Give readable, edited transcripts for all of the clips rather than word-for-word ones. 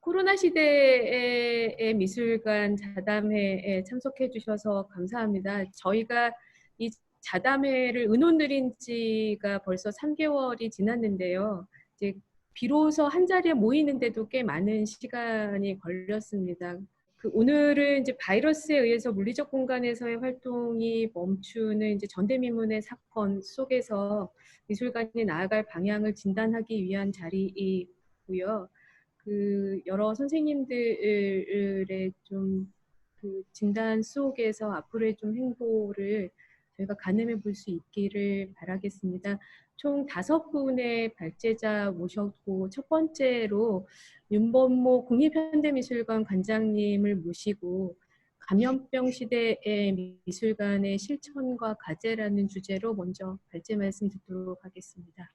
코로나 시대의 미술관 자담회에 참석해 주셔서 감사합니다. 저희가 이 자담회를 의논드린 지가 벌써 3개월이 지났는데요. 이제 비로소 한 자리에 모이는데도 꽤 많은 시간이 걸렸습니다. 오늘은 이제 바이러스에 의해서 물리적 공간에서의 활동이 멈추는 이제 전대미문의 사건 속에서 미술관이 나아갈 방향을 진단하기 위한 자리이고요. 여러 선생님들의 좀 진단 속에서 앞으로의 좀 행보를 저희가 가늠해 볼 수 있기를 바라겠습니다. 총 5분의 발제자 모셨고, 첫 번째로 윤범모 국립현대미술관 관장님을 모시고 감염병 시대의 미술관의 실천과 과제라는 주제로 먼저 발제 말씀 듣도록 하겠습니다.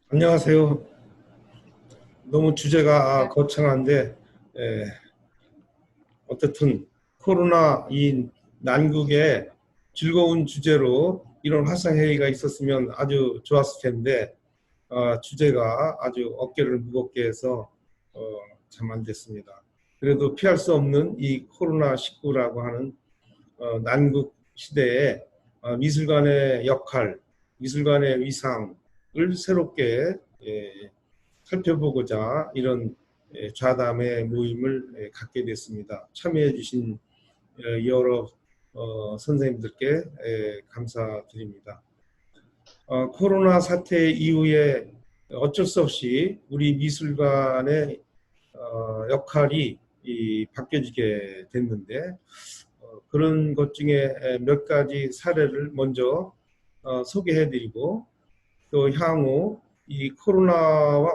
안녕하세요. 너무 주제가 거창한데 어쨌든 코로나 이 난국에 즐거운 주제로 이런 화상회의가 있었으면 아주 좋았을 텐데 주제가 아주 어깨를 무겁게 해서 참 안 됐습니다. 그래도 피할 수 없는 이 코로나19라고 하는 난국 시대에 미술관의 역할, 미술관의 위상을 새롭게 살펴보고자 이런 좌담회 모임을 갖게 됐습니다. 참여해 주신 여러 선생님들께 감사드립니다. 코로나 사태 이후에 어쩔 수 없이 우리 미술관의 역할이 바뀌어지게 됐는데 그런 것 중에 몇 가지 사례를 먼저 소개해드리고 또 향후 이 코로나와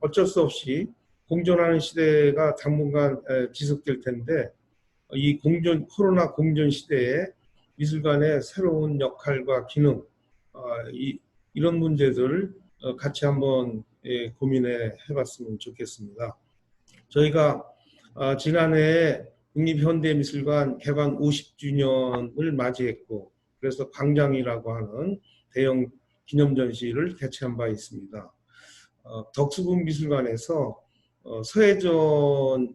어쩔 수 없이 공존하는 시대가 당분간 지속될 텐데 이 코로나 공존 시대에 미술관의 새로운 역할과 기능 이런 문제들을 같이 한번 고민해 봤으면 좋겠습니다. 저희가 지난해 국립현대미술관 개관 50주년을 맞이했고 그래서 광장이라고 하는 대형 기념전시를 개최한 바 있습니다. 덕수궁 미술관에서 서예전을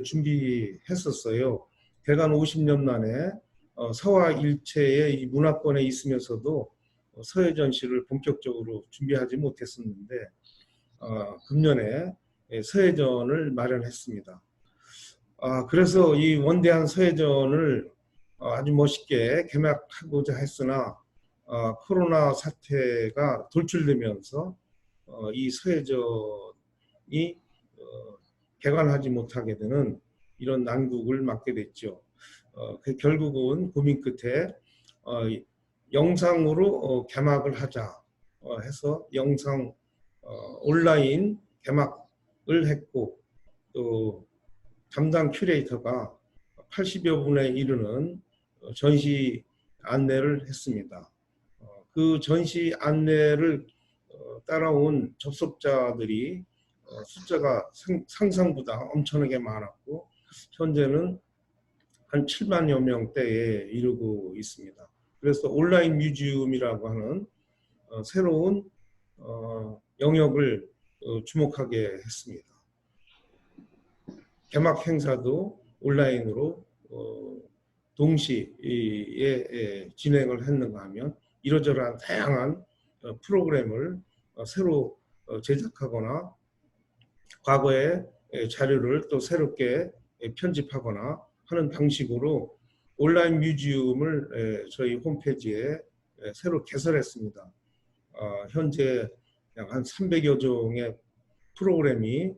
준비했었어요. 개관 50년 만에 서화일체의 이 문화권에 있으면서도 서예전시를 본격적으로 준비하지 못했었는데 금년에 서예전을 마련했습니다. 그래서 이 원대한 서예전을 아주 멋있게 개막하고자 했으나 코로나 사태가 돌출되면서 이 서예전이 개관하지 못하게 되는 이런 난국을 맞게 됐죠. 결국은 고민 끝에 영상으로 개막을 하자 해서 영상 온라인 개막을 했고 또 담당 큐레이터가 80여 분에 이르는 전시 안내를 했습니다. 그 전시 안내를 따라온 접속자들이 숫자가 상상보다 엄청나게 많았고 현재는 한 7만여 명대에 이르고 있습니다. 그래서 온라인 뮤지엄이라고 하는 새로운 영역을 주목하게 했습니다. 개막 행사도 온라인으로 동시에 진행을 했는가 하면 이러저러한 다양한 프로그램을 새로 제작하거나 과거의 자료를 또 새롭게 편집하거나 하는 방식으로 온라인 뮤지엄을 저희 홈페이지에 새로 개설했습니다. 현재 약 한 300여 종의 프로그램이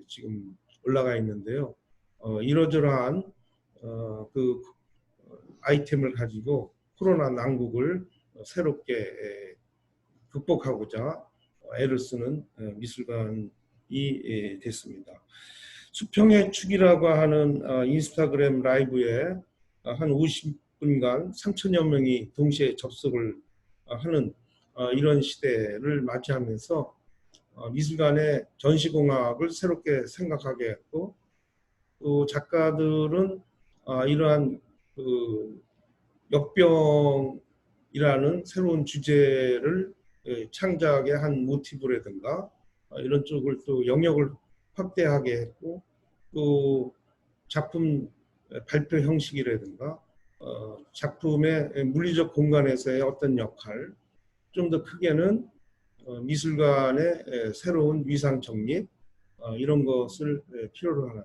지금 올라가 있는데요. 이러저러한 그 아이템을 가지고 코로나 난국을 새롭게 극복하고자 애를 쓰는 미술관이 됐습니다. 수평의 축이라고 하는 인스타그램 라이브에 한 50분간 3천여 명이 동시에 접속을 하는 이런 시대를 맞이하면서 미술관의 전시공학을 새롭게 생각하게 했고 또 작가들은 이러한 역병이라는 새로운 주제를 창작의 한 모티브라든가 이런 쪽을 또 영역을 확대하게 했고, 또 작품 발표 형식이라든가 작품의 물리적 공간에서의 어떤 역할, 좀 더 크게는 미술관의 새로운 위상 정립, 이런 것을 필요로 하는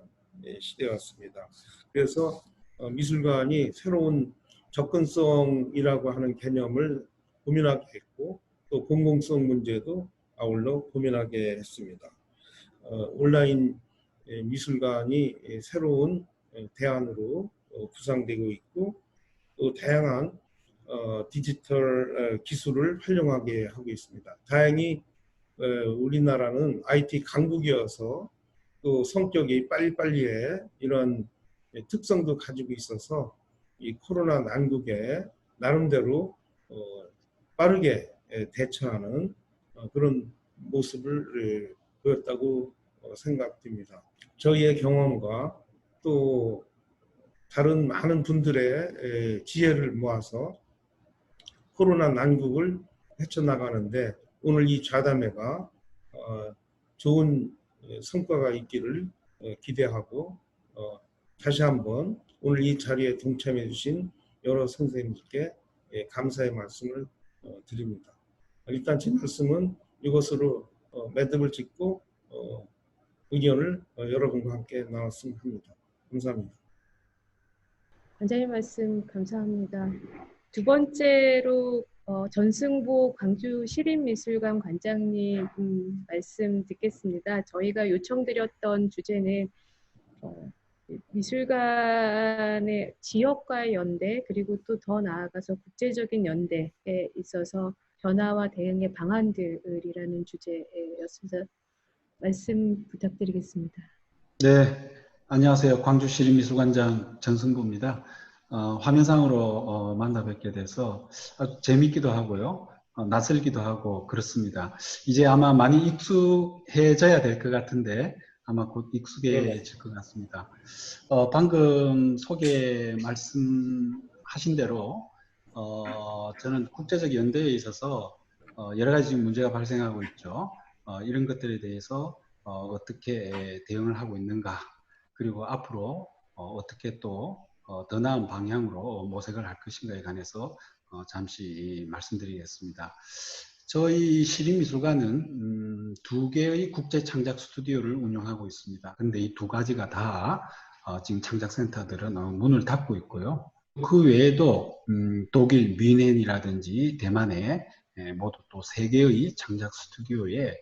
시대였습니다. 그래서 미술관이 새로운 접근성이라고 하는 개념을 고민하게 했고, 또 공공성 문제도 아울러 고민하게 했습니다. 온라인 미술관이 새로운 대안으로 구상되고 있고, 또 다양한 디지털 기술을 활용하게 하고 있습니다. 다행히 우리나라는 IT 강국이어서 또 성격이 빨리빨리의 이런 특성도 가지고 있어서 이 코로나 난국에 나름대로 빠르게 대처하는 그런 모습을 보였다고 생각됩니다. 저희의 경험과 또 다른 많은 분들의 지혜를 모아서 코로나 난국을 헤쳐나가는데 오늘 이 좌담회가 좋은 성과가 있기를 기대하고, 다시 한번 오늘 이 자리에 동참해 주신 여러 선생님들께 감사의 말씀을 드립니다. 일단 제 말씀은 이것으로 매듭을 짓고 의견을 여러분과 함께 나눴으면 합니다. 감사합니다. 원장님 말씀 감사합니다. 두 번째로 전승보 광주시립미술관 관장님 말씀 듣겠습니다. 저희가 요청드렸던 주제는 미술관의 지역과의 연대, 그리고 또 더 나아가서 국제적인 연대에 있어서 변화와 대응의 방안들이라는 주제였습니다. 말씀 부탁드리겠습니다. 네, 안녕하세요. 광주시립미술관장 전승부입니다. 화면상으로 만나 뵙게 돼서 아주 재밌기도 하고요. 낯설기도 하고 그렇습니다. 이제 아마 많이 익숙해져야 될 것 같은데 아마 곧 익숙해질 것 같습니다. 방금 소개 말씀하신 대로 저는 국제적 연대에 있어서 여러 가지 문제가 발생하고 있죠. 이런 것들에 대해서 어떻게 대응을 하고 있는가, 그리고 앞으로 어떻게 또 더 나은 방향으로 모색을 할 것인가에 관해서 잠시 말씀드리겠습니다. 저희 시립미술관은 두 개의 국제 창작 스튜디오를 운영하고 있습니다. 그런데 이 두 가지가 다 지금 창작센터들은 문을 닫고 있고요. 그 외에도 독일 뮌헨이라든지 대만에 모두 또 세 개의 창작 스튜디오에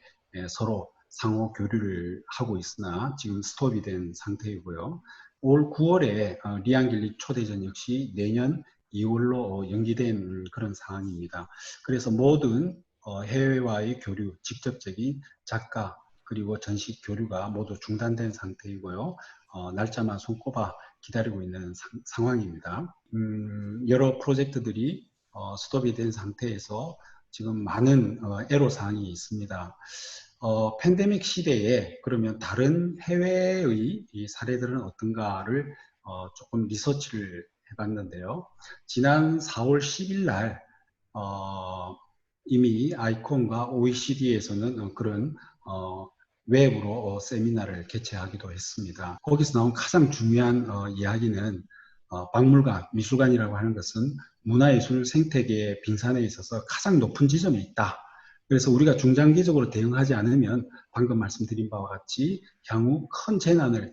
서로 상호 교류를 하고 있으나 지금 스톱이 된 상태이고요. 올 9월에 리앙길리 초대전 역시 내년 2월로 연기된 그런 상황입니다. 그래서 모든 해외와의 교류, 직접적인 작가 그리고 전시 교류가 모두 중단된 상태이고요. 날짜만 손꼽아 기다리고 있는 상황입니다. 여러 프로젝트들이 스톱이 된 상태에서 지금 많은 애로사항이 있습니다. 팬데믹 시대에 그러면 다른 해외의 이 사례들은 어떤가를 조금 리서치를 해봤는데요. 지난 4월 10일 날 이미 아이콘과 OECD에서는 그런 웹으로 세미나를 개최하기도 했습니다. 거기서 나온 가장 중요한 이야기는 박물관, 미술관이라고 하는 것은 문화예술 생태계의 빙산에 있어서 가장 높은 지점에 있다. 그래서 우리가 중장기적으로 대응하지 않으면 방금 말씀드린 바와 같이 향후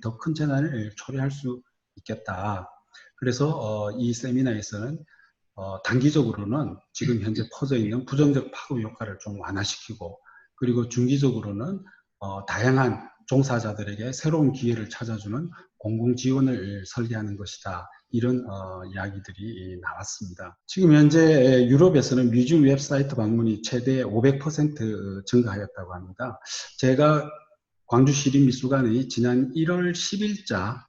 더 큰 재난을 초래할 수 있겠다. 그래서 이 세미나에서는 단기적으로는 지금 현재 퍼져 있는 부정적 파급 효과를 좀 완화시키고, 그리고 중기적으로는 다양한 종사자들에게 새로운 기회를 찾아주는 공공 지원을 설계하는 것이다. 이런 이야기들이 나왔습니다. 지금 현재 유럽에서는 뮤지엄 웹사이트 방문이 최대 500% 증가하였다고 합니다. 제가 광주시립미술관의 지난 1월 10일자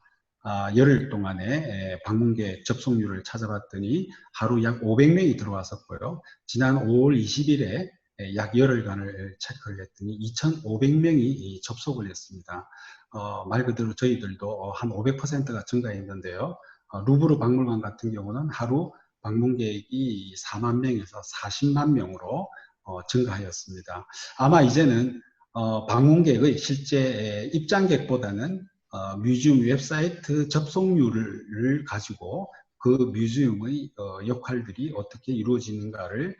열흘 동안에 방문객 접속률을 찾아봤더니 하루 약 500명이 들어왔었고요. 지난 5월 20일에 약 열흘간을 체크를 했더니 2,500명이 접속을 했습니다. 말 그대로 저희들도 한 500%가 증가했는데요. 루브르 박물관 같은 경우는 하루 방문객이 4만 명에서 40만 명으로 증가하였습니다. 아마 이제는 방문객의 실제 입장객보다는 뮤지엄 웹사이트 접속률을 가지고 그 뮤지엄의 역할들이 어떻게 이루어지는가를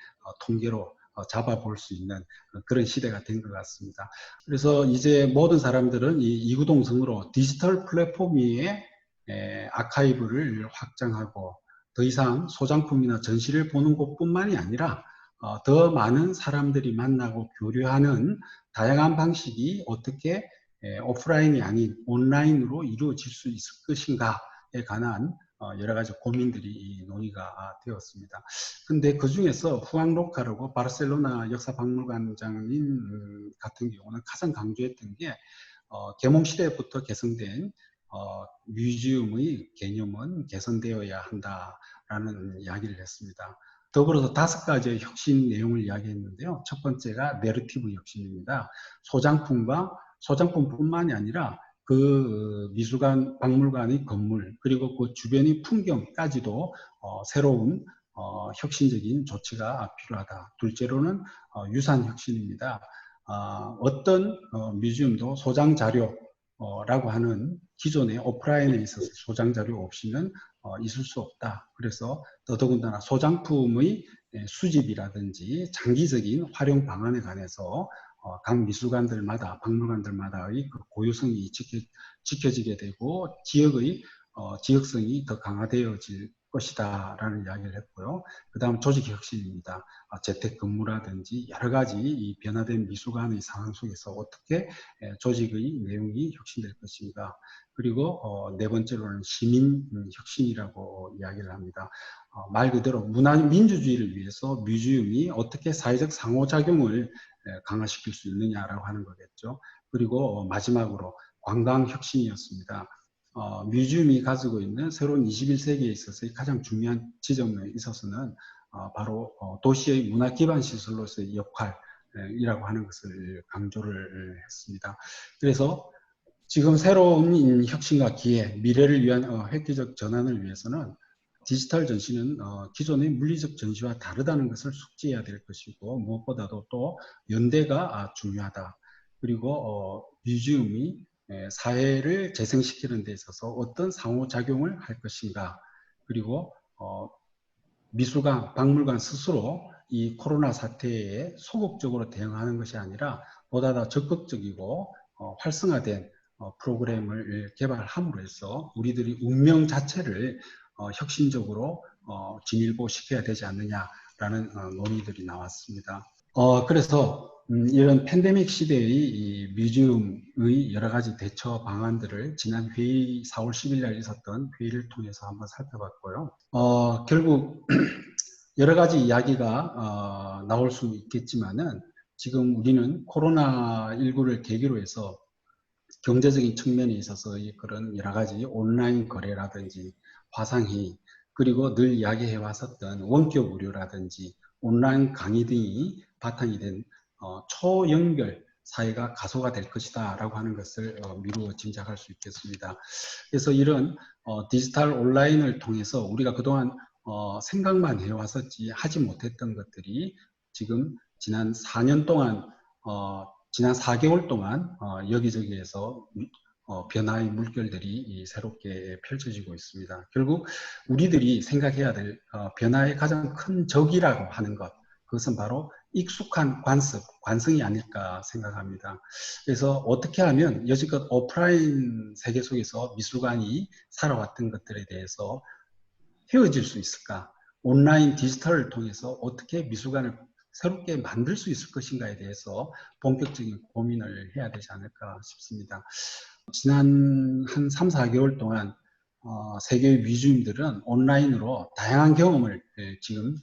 통계로 잡아볼 수 있는 그런 시대가 된 것 같습니다. 그래서 이제 모든 사람들은 이 이구동성으로 디지털 플랫폼 위에 아카이브를 확장하고 더 이상 소장품이나 전시를 보는 곳뿐만이 아니라 더 많은 사람들이 만나고 교류하는 다양한 방식이 어떻게 오프라인이 아닌 온라인으로 이루어질 수 있을 것인가에 관한 여러 가지 고민들이 논의가 되었습니다. 근데 그 중에서 후앙 로카르고 바르셀로나 역사박물관장님 같은 경우는 가장 강조했던 게 개몽 시대부터 개성된 뮤지엄의 개념은 개선되어야 한다라는 이야기를 했습니다. 더불어서 5가지의 혁신 내용을 이야기했는데요. 첫 번째가 내러티브 혁신입니다. 소장품뿐만이 아니라 그 미술관, 박물관의 건물, 그리고 그 주변의 풍경까지도 새로운 혁신적인 조치가 필요하다. 둘째로는 유산 혁신입니다. 어떤 뮤지엄도 소장 자료라고 하는 기존의 오프라인에 있어서 소장 자료 없이는 있을 수 없다. 그래서 더더군다나 소장품의 수집이라든지 장기적인 활용 방안에 관해서 각 미술관들마다 박물관들마다의 그 고유성이 지켜지게 되고 지역성이 더 강화되어질 것이다 라는 이야기를 했고요. 그 다음 조직 혁신입니다. 재택근무라든지 여러 가지 이 변화된 미술관의 상황 속에서 어떻게 조직의 내용이 혁신될 것인가. 그리고 네 번째로는 시민 혁신이라고 이야기를 합니다. 말 그대로 민주주의를 위해서 뮤지엄이 어떻게 사회적 상호작용을 강화시킬 수 있느냐라고 하는 거겠죠. 그리고 마지막으로 관광혁신이었습니다. 뮤지엄이 가지고 있는 새로운 21세기에 있어서의 가장 중요한 지점에 있어서는 바로 도시의 문화 기반 시설로서의 역할이라고 하는 것을 강조를 했습니다. 그래서 지금 새로운 혁신과 기회, 미래를 위한 획기적 전환을 위해서는 디지털 전시는 기존의 물리적 전시와 다르다는 것을 숙지해야 될 것이고 무엇보다도 또 연대가 중요하다. 그리고 뮤지엄이 사회를 재생시키는 데 있어서 어떤 상호작용을 할 것인가. 그리고 미술관, 박물관 스스로 이 코로나 사태에 소극적으로 대응하는 것이 아니라 보다 더 적극적이고 활성화된 프로그램을 개발함으로 해서 우리들이 운명 자체를 혁신적으로 진일보시켜야 되지 않느냐라는 논의들이 나왔습니다. 그래서 이런 팬데믹 시대의 이 뮤지엄의 여러 가지 대처 방안들을 지난 회의 4월 10일 날 있었던 회의를 통해서 한번 살펴봤고요. 결국 여러 가지 이야기가 나올 수 있겠지만은 지금 우리는 코로나19를 계기로 해서 경제적인 측면에 있어서 그런 여러 가지 온라인 거래라든지 화상회의 그리고 늘 이야기해 왔었던 원격 의료라든지 온라인 강의 등이 바탕이 된 초연결 사회가 가소가 될 것이다 라고 하는 것을 미루어 짐작할 수 있겠습니다. 그래서 이런 디지털 온라인을 통해서 우리가 그동안 생각만 해왔었지 하지 못했던 것들이 지금 지난 4년 동안 지난 4개월 동안 여기저기에서 변화의 물결들이 새롭게 펼쳐지고 있습니다. 결국 우리들이 생각해야 될 변화의 가장 큰 적이라고 하는 것, 그것은 바로 익숙한 관성이 아닐까 생각합니다. 그래서 어떻게 하면 여지껏 오프라인 세계 속에서 미술관이 살아왔던 것들에 대해서 헤어질 수 있을까? 온라인 디지털을 통해서 어떻게 미술관을 새롭게 만들 수 있을 것인가에 대해서 본격적인 고민을 해야 되지 않을까 싶습니다. 지난 한 3, 4개월 동안 세계의 뮤지엄들은 온라인으로 다양한 경험을 지금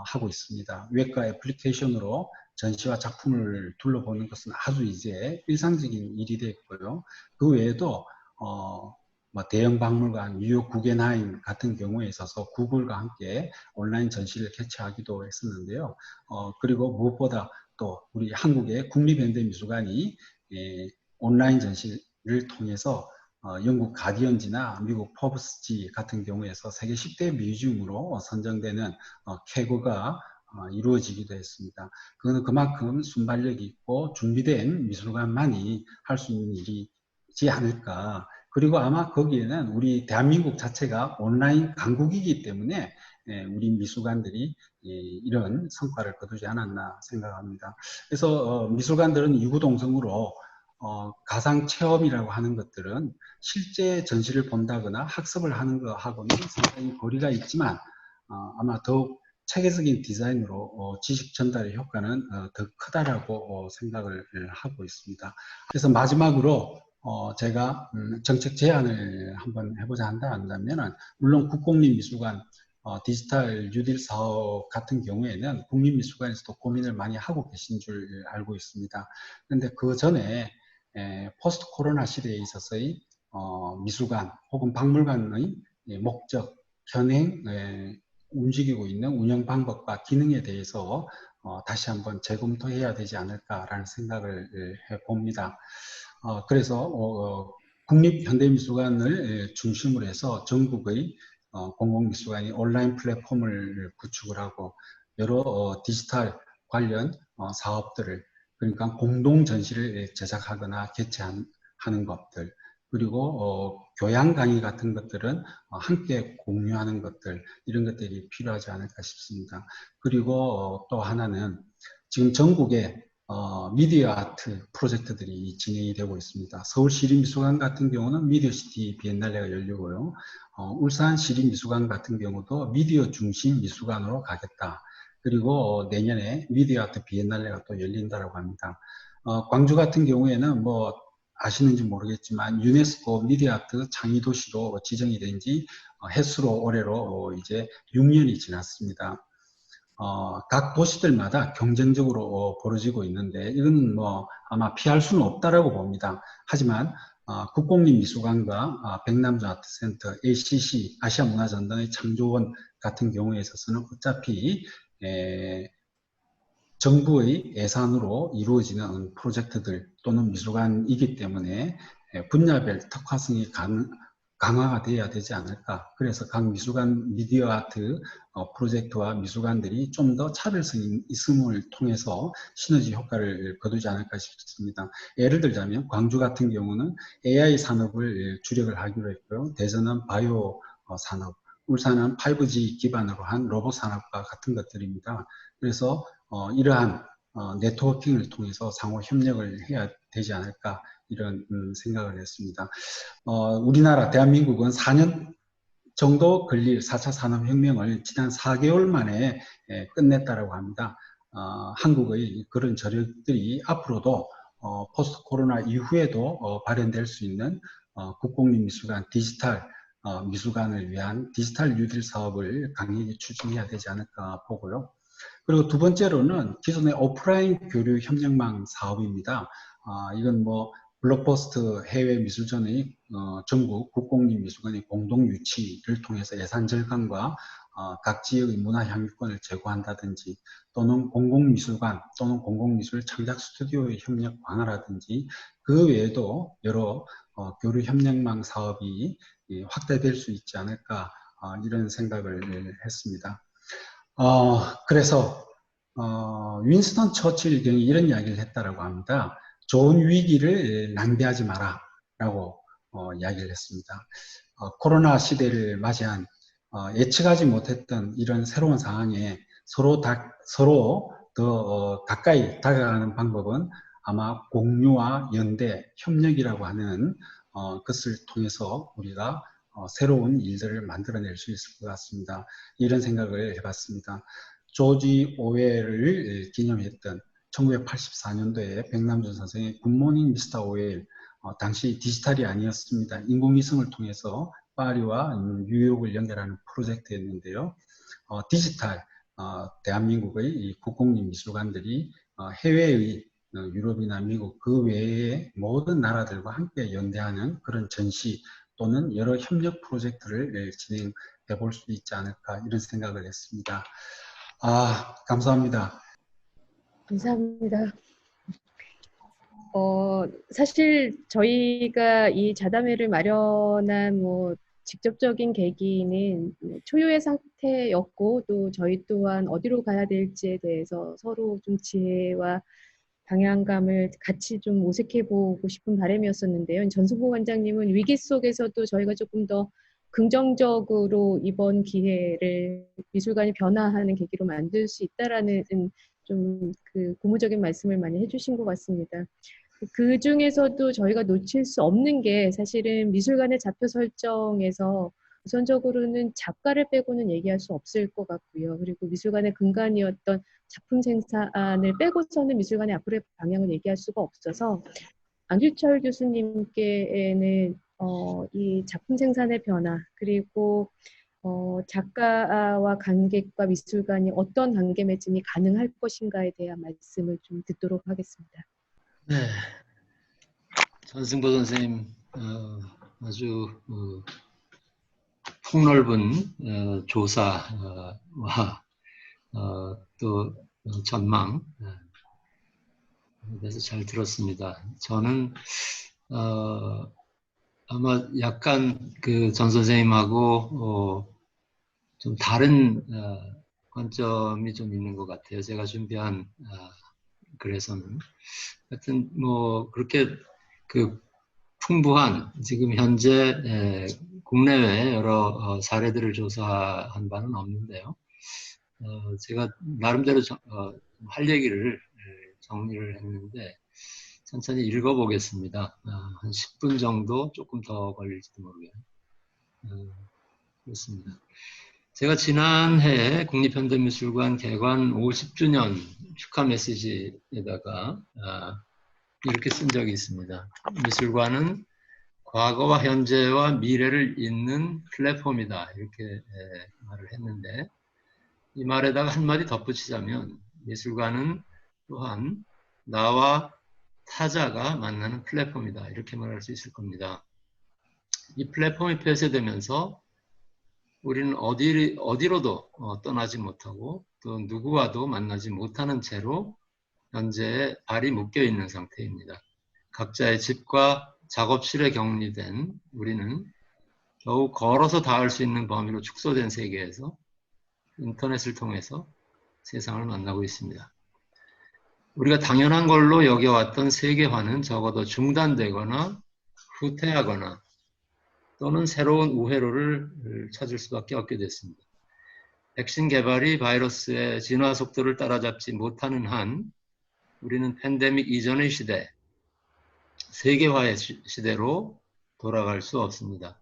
하고 있습니다. 웹과 애플리케이션으로 전시와 작품을 둘러보는 것은 아주 이제 일상적인 일이 됐고요. 그 외에도 대형 박물관, 뉴욕 구겐하임 같은 경우에 있어서 구글과 함께 온라인 전시를 개최하기도 했었는데요. 그리고 무엇보다 또 우리 한국의 국립현대미술관이 온라인 전시를 통해서 영국 가디언지나 미국 포브스지 같은 경우에서 세계 10대 뮤지엄으로 선정되는 쾌거가 이루어지기도 했습니다. 그거는 그만큼 순발력이 있고 준비된 미술관만이 할 수 있는 일이지 않을까. 그리고 아마 거기에는 우리 대한민국 자체가 온라인 강국이기 때문에 우리 미술관들이 이런 성과를 거두지 않았나 생각합니다. 그래서 미술관들은 이구동성으로 가상 체험이라고 하는 것들은 실제 전시를 본다거나 학습을 하는 것하고는 상당히 거리가 있지만 아마 더욱 체계적인 디자인으로 지식 전달의 효과는 더 크다라고 생각을 하고 있습니다. 그래서 마지막으로 제가 정책 제안을 한번 해보자 한다면 물론 국공립미술관 디지털 뉴딜 사업 같은 경우에는 국립미술관에서도 고민을 많이 하고 계신 줄 알고 있습니다. 그런데 그 전에 포스트 코로나 시대에 있어서의 미술관 혹은 박물관의 목적, 현행, 움직이고 있는 운영 방법과 기능에 대해서 다시 한번 재검토해야 되지 않을까라는 생각을 해봅니다. 그래서 국립현대미술관을 중심으로 해서 전국의 공공미술관이 온라인 플랫폼을 구축을 하고 여러 디지털 관련 사업들을 그러니까 공동 전시를 제작하거나 개최하는 것들 그리고 교양 강의 같은 것들은 함께 공유하는 것들 이런 것들이 필요하지 않을까 싶습니다. 그리고 또 하나는 지금 전국에 미디어 아트 프로젝트들이 진행이 되고 있습니다. 서울시립미술관 같은 경우는 미디어시티 비엔날레가 열리고요. 울산시립미술관 같은 경우도 미디어 중심 미술관으로 가겠다. 그리고 내년에 미디어 아트 비엔날레가 또 열린다라고 합니다. 광주 같은 경우에는 뭐 아시는지 모르겠지만 유네스코 미디어 아트 창의 도시로 지정이 된 지 해수로 올해로 이제 6년이 지났습니다. 각 도시들마다 경쟁적으로 벌어지고 있는데 이건 뭐 아마 피할 수는 없다라고 봅니다. 하지만 국공립미술관과 백남주 아트센터, ACC, 아시아문화전당의 창조원 같은 경우에 있어서는 어차피 정부의 예산으로 이루어지는 프로젝트들 또는 미술관이기 때문에 분야별 특화성이 강화가 돼야 되지 않을까. 그래서 각 미술관 미디어 아트 프로젝트와 미술관들이 좀 더 차별성 있음을 통해서 시너지 효과를 거두지 않을까 싶습니다. 예를 들자면 광주 같은 경우는 AI 산업을 주력을 하기로 했고요. 대전은 바이오 산업, 울산은 5G 기반으로 한 로봇 산업과 같은 것들입니다. 그래서 이러한 네트워킹을 통해서 상호 협력을 해야 되지 않을까 이런 생각을 했습니다. 우리나라 대한민국은 4년 정도 걸릴 4차 산업혁명을 지난 4개월 만에 끝냈다라고 합니다. 한국의 그런 저력들이 앞으로도 포스트 코로나 이후에도 발현될 수 있는 국공립미술관 디지털 미술관을 위한 디지털 뉴딜 사업을 강력히 추진해야 되지 않을까 보고요. 그리고 두 번째로는 기존의 오프라인 교류 협력망 사업입니다. 이건 뭐 블록버스터 해외 미술전의 전국 국공립미술관의 공동 유치를 통해서 예산 절감과 각 지역의 문화 향유권을 제고한다든지 또는 공공미술관 또는 공공미술 창작 스튜디오의 협력 강화라든지 그 외에도 여러 교류 협력망 사업이 확대될 수 있지 않을까 이런 생각을 했습니다. 그래서 윈스턴 처칠 경이 이런 이야기를 했다라고 합니다. 좋은 위기를 낭비하지 마라 라고 이야기를 했습니다. 코로나 시대를 맞이한 예측하지 못했던 이런 새로운 상황에 서로 더 가까이 다가가는 방법은 아마 공유와 연대, 협력이라고 하는 것을 통해서 우리가 새로운 일들을 만들어낼 수 있을 것 같습니다. 이런 생각을 해봤습니다. 조지 오웰을 기념했던 1984년도에 백남준 선생의 굿모닝 미스터 오웰, 당시 디지털이 아니었습니다. 인공위성을 통해서 파리와 뉴욕을 연결하는 프로젝트였는데요. 디지털, 대한민국의 국공립미술관들이 해외의 유럽이나 미국 그 외의 모든 나라들과 함께 연대하는 그런 전시 또는 여러 협력 프로젝트를 진행해 볼 수 있지 않을까 이런 생각을 했습니다. 감사합니다. 감사합니다. 사실 저희가 이 자담회를 마련한 직접적인 계기는 초유의 상태였고 또 저희 또한 어디로 가야 될지에 대해서 서로 좀 지혜와 방향감을 같이 좀 모색해 보고 싶은 바람이었었는데요. 전승보 원장님은 위기 속에서도 저희가 조금 더 긍정적으로 이번 기회를 미술관이 변화하는 계기로 만들 수 있다라는 좀 그 고무적인 말씀을 많이 해주신 것 같습니다. 그 중에서도 저희가 놓칠 수 없는 게 사실은 미술관의 좌표 설정에서 우선적으로는 작가를 빼고는 얘기할 수 없을 것 같고요. 그리고 미술관의 근간이었던 작품 생산을 빼고서는 미술관의 앞으로의 방향을 얘기할 수가 없어서 안규철 교수님께는 이 작품 생산의 변화 그리고 작가와 관객과 미술관이 어떤 관계 맺음이 가능할 것인가에 대한 말씀을 좀 듣도록 하겠습니다. 네, 전승보 선생님 아주 폭넓은 조사와 또 전망 그래서 잘 들었습니다. 저는 아마 약간 그 전 선생님하고 좀 다른 관점이 좀 있는 것 같아요. 제가 준비한 글에서는 하여튼 뭐 그렇게 그 풍부한 지금 현재 국내외 여러 사례들을 조사한 바는 없는데요. 제가 나름대로 할 얘기를 정리를 했는데 천천히 읽어보겠습니다. 한 10분 정도 조금 더 걸릴지도 모르겠네요. 그렇습니다. 제가 지난해 국립현대미술관 개관 50주년 축하 메시지에다가 이렇게 쓴 적이 있습니다. 미술관은 과거와 현재와 미래를 잇는 플랫폼이다. 이렇게 말을 했는데 이 말에다가 한마디 덧붙이자면 미술관은 또한 나와 타자가 만나는 플랫폼이다. 이렇게 말할 수 있을 겁니다. 이 플랫폼이 폐쇄되면서 우리는 어디로도 떠나지 못하고 또 누구와도 만나지 못하는 채로 현재 발이 묶여 있는 상태입니다. 각자의 집과 작업실에 격리된 우리는 겨우 걸어서 닿을 수 있는 범위로 축소된 세계에서 인터넷을 통해서 세상을 만나고 있습니다. 우리가 당연한 걸로 여겨왔던 세계화는 적어도 중단되거나 후퇴하거나 또는 새로운 우회로를 찾을 수밖에 없게 됐습니다. 백신 개발이 바이러스의 진화 속도를 따라잡지 못하는 한 우리는 팬데믹 이전의 시대, 세계화의 시대로 돌아갈 수 없습니다.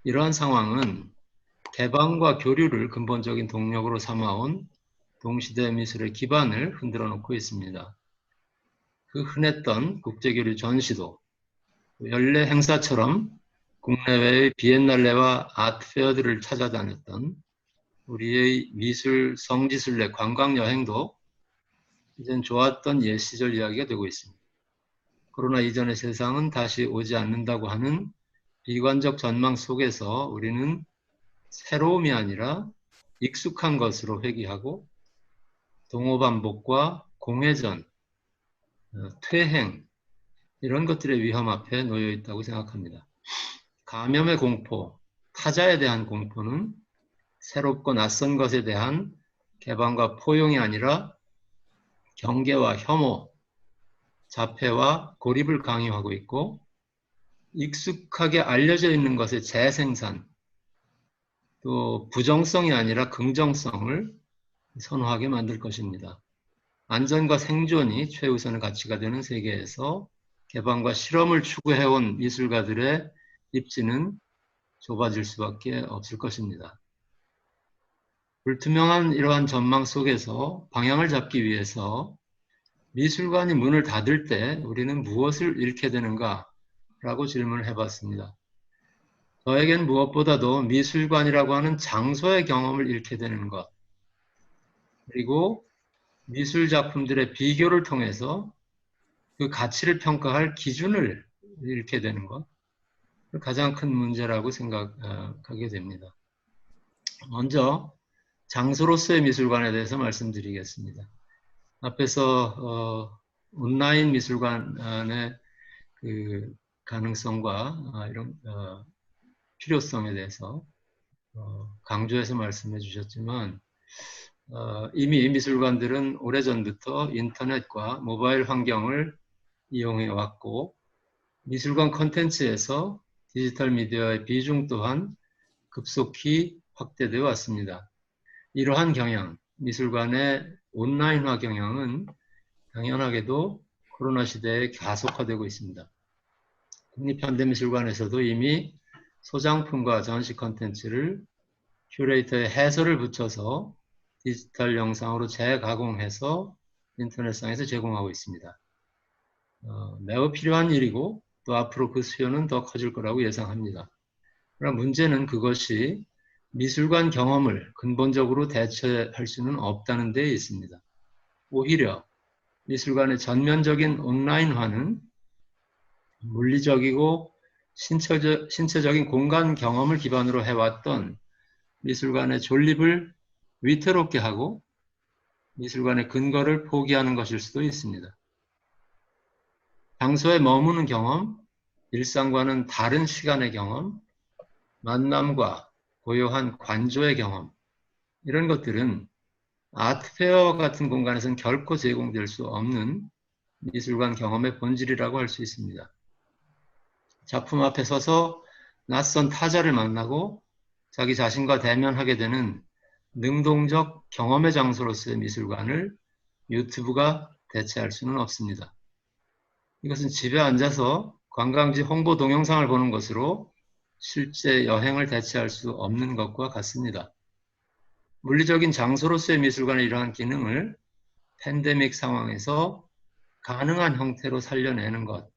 이러한 상황은 개방과 교류를 근본적인 동력으로 삼아온 동시대 미술의 기반을 흔들어 놓고 있습니다. 그 흔했던 국제교류 전시도 연례 행사처럼 국내외의 비엔날레와 아트페어들을 찾아다녔던 우리의 미술 성지순례 관광 여행도 이젠 좋았던 옛 시절 이야기가 되고 있습니다. 코로나 이전의 세상은 다시 오지 않는다고 하는 비관적 전망 속에서 우리는 새로움이 아니라 익숙한 것으로 회귀하고 동호반복과 공회전, 퇴행 이런 것들의 위험 앞에 놓여 있다고 생각합니다. 감염의 공포, 타자에 대한 공포는 새롭고 낯선 것에 대한 개방과 포용이 아니라 경계와 혐오, 자폐와 고립을 강요하고 있고 익숙하게 알려져 있는 것의 재생산, 또 부정성이 아니라 긍정성을 선호하게 만들 것입니다. 안전과 생존이 최우선의 가치가 되는 세계에서 개방과 실험을 추구해온 미술가들의 입지는 좁아질 수밖에 없을 것입니다. 불투명한 이러한 전망 속에서 방향을 잡기 위해서 미술관이 문을 닫을 때 우리는 무엇을 잃게 되는가? 라고 질문을 해봤습니다. 저에겐 무엇보다도 미술관이라고 하는 장소의 경험을 잃게 되는 것, 그리고 미술 작품들의 비교를 통해서 그 가치를 평가할 기준을 잃게 되는 것, 가장 큰 문제라고 생각하게 됩니다. 먼저 장소로서의 미술관에 대해서 말씀드리겠습니다. 앞에서 온라인 미술관의 그 가능성과 이런 필요성에 대해서 강조해서 말씀해 주셨지만 이미 미술관들은 오래전부터 인터넷과 모바일 환경을 이용해 왔고 미술관 콘텐츠에서 디지털 미디어의 비중 또한 급속히 확대되어 왔습니다. 이러한 경향, 미술관의 온라인화 경향은 당연하게도 코로나 시대에 가속화되고 있습니다. 국립현대미술관에서도 이미 소장품과 전시 콘텐츠를 큐레이터의 해설을 붙여서 디지털 영상으로 재가공해서 인터넷상에서 제공하고 있습니다. 매우 필요한 일이고 또 앞으로 그 수요는 더 커질 거라고 예상합니다. 그러나 문제는 그것이 미술관 경험을 근본적으로 대체할 수는 없다는 데 있습니다. 오히려 미술관의 전면적인 온라인화는 물리적이고 신체적인 공간 경험을 기반으로 해왔던 미술관의 존립을 위태롭게 하고 미술관의 근거를 포기하는 것일 수도 있습니다. 장소에 머무는 경험, 일상과는 다른 시간의 경험, 만남과 고요한 관조의 경험, 이런 것들은 아트페어 같은 공간에서는 결코 제공될 수 없는 미술관 경험의 본질이라고 할 수 있습니다. 작품 앞에 서서 낯선 타자를 만나고 자기 자신과 대면하게 되는 능동적 경험의 장소로서의 미술관을 유튜브가 대체할 수는 없습니다. 이것은 집에 앉아서 관광지 홍보 동영상을 보는 것으로 실제 여행을 대체할 수 없는 것과 같습니다. 물리적인 장소로서의 미술관의 이러한 기능을 팬데믹 상황에서 가능한 형태로 살려내는 것,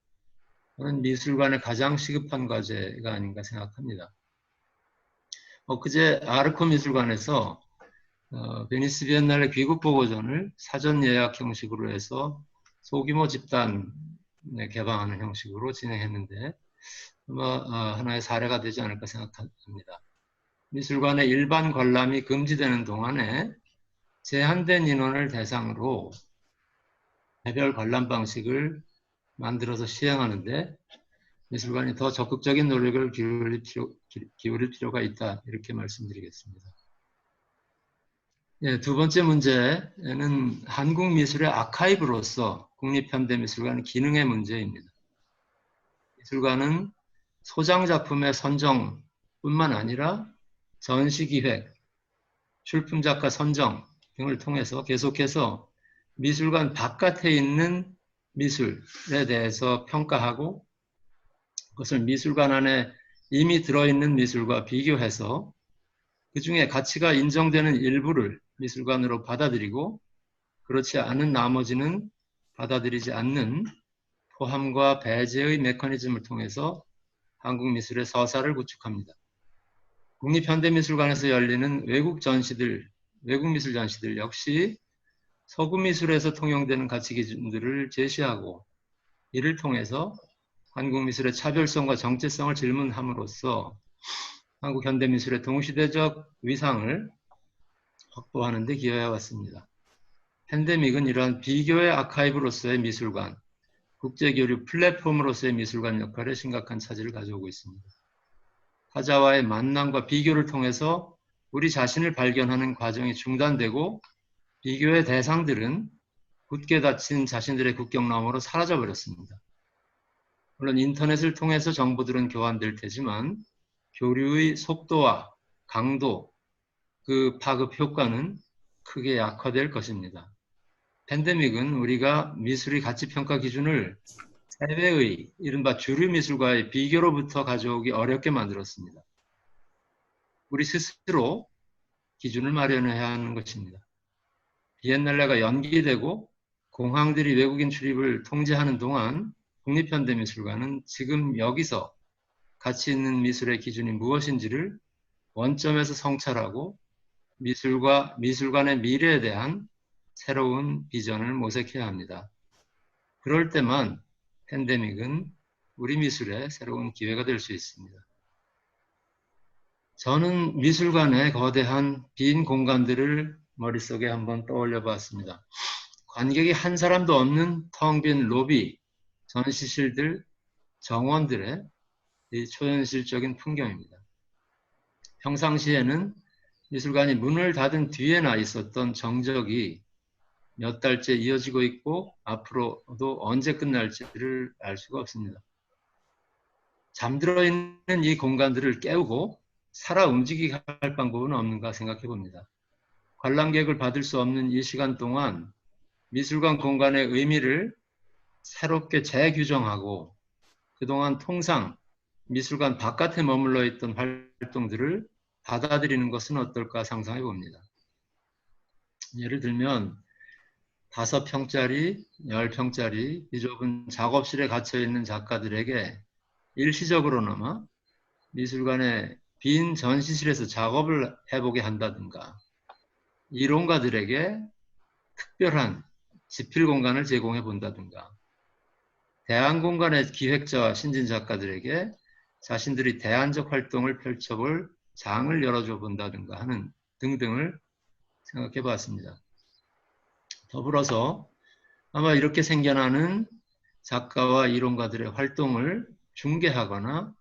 저는 미술관의 가장 시급한 과제가 아닌가 생각합니다. 그제 아르코 미술관에서 베니스 비엔날레 귀국 보고전을 사전 예약 형식으로 해서 소규모 집단에 개방하는 형식으로 진행했는데 아마 하나의 사례가 되지 않을까 생각합니다. 미술관의 일반 관람이 금지되는 동안에 제한된 인원을 대상으로 개별 관람 방식을 만들어서 시행하는데 미술관이 더 적극적인 노력을 기울일 필요가 있다, 이렇게 말씀드리겠습니다. 두 번째 문제는 한국 미술의 아카이브로서 국립현대미술관 기능의 문제입니다. 미술관은 소장작품의 선정뿐만 아니라 전시기획, 출품작가 선정 등을 통해서 계속해서 미술관 바깥에 있는 미술에 대해서 평가하고 그것을 미술관 안에 이미 들어있는 미술과 비교해서 그 중에 가치가 인정되는 일부를 미술관으로 받아들이고 그렇지 않은 나머지는 받아들이지 않는 포함과 배제의 메커니즘을 통해서 한국 미술의 서사를 구축합니다. 국립현대미술관에서 열리는 외국 미술 전시들 역시 서구 미술에서 통용되는 가치 기준들을 제시하고 이를 통해서 한국 미술의 차별성과 정체성을 질문함으로써 한국 현대미술의 동시대적 위상을 확보하는 데 기여해 왔습니다. 팬데믹은 이러한 비교의 아카이브로서의 미술관, 국제교류 플랫폼으로서의 미술관 역할에 심각한 차질을 가져오고 있습니다. 타자와의 만남과 비교를 통해서 우리 자신을 발견하는 과정이 중단되고 비교의 대상들은 굳게 닫힌 자신들의 국경 너머로 사라져버렸습니다. 물론 인터넷을 통해서 정보들은 교환될 테지만 교류의 속도와 강도, 그 파급 효과는 크게 약화될 것입니다. 팬데믹은 우리가 미술의 가치평가 기준을 해외의 이른바 주류 미술과의 비교로부터 가져오기 어렵게 만들었습니다. 우리 스스로 기준을 마련해야 하는 것입니다. 비엔날레가 연기되고 공항들이 외국인 출입을 통제하는 동안 국립현대미술관은 지금 여기서 가치 있는 미술의 기준이 무엇인지를 원점에서 성찰하고 미술과 미술관의 미래에 대한 새로운 비전을 모색해야 합니다. 그럴 때만 팬데믹은 우리 미술의 새로운 기회가 될 수 있습니다. 저는 미술관의 거대한 빈 공간들을 머릿속에 한번 떠올려 봤습니다. 관객이 한 사람도 없는 텅 빈 로비, 전시실들, 정원들의 이 초현실적인 풍경입니다. 평상시에는 미술관이 문을 닫은 뒤에나 있었던 정적이 몇 달째 이어지고 있고 앞으로도 언제 끝날지를 알 수가 없습니다. 잠들어 있는 이 공간들을 깨우고 살아 움직이게 할 방법은 없는가 생각해 봅니다. 관람객을 받을 수 없는 이 시간 동안 미술관 공간의 의미를 새롭게 재규정하고 그동안 통상 미술관 바깥에 머물러 있던 활동들을 받아들이는 것은 어떨까 상상해 봅니다. 예를 들면 5평짜리, 10평짜리 이 좁은 작업실에 갇혀 있는 작가들에게 일시적으로나마 미술관의 빈 전시실에서 작업을 해보게 한다든가 이론가들에게 특별한 집필 공간을 제공해 본다든가 대안공간의 기획자와 신진 작가들에게 자신들이 대안적 활동을 펼쳐볼 장을 열어줘 본다든가 하는 등등을 생각해 봤습니다. 더불어서 아마 이렇게 생겨나는 작가와 이론가들의 활동을 중계하거나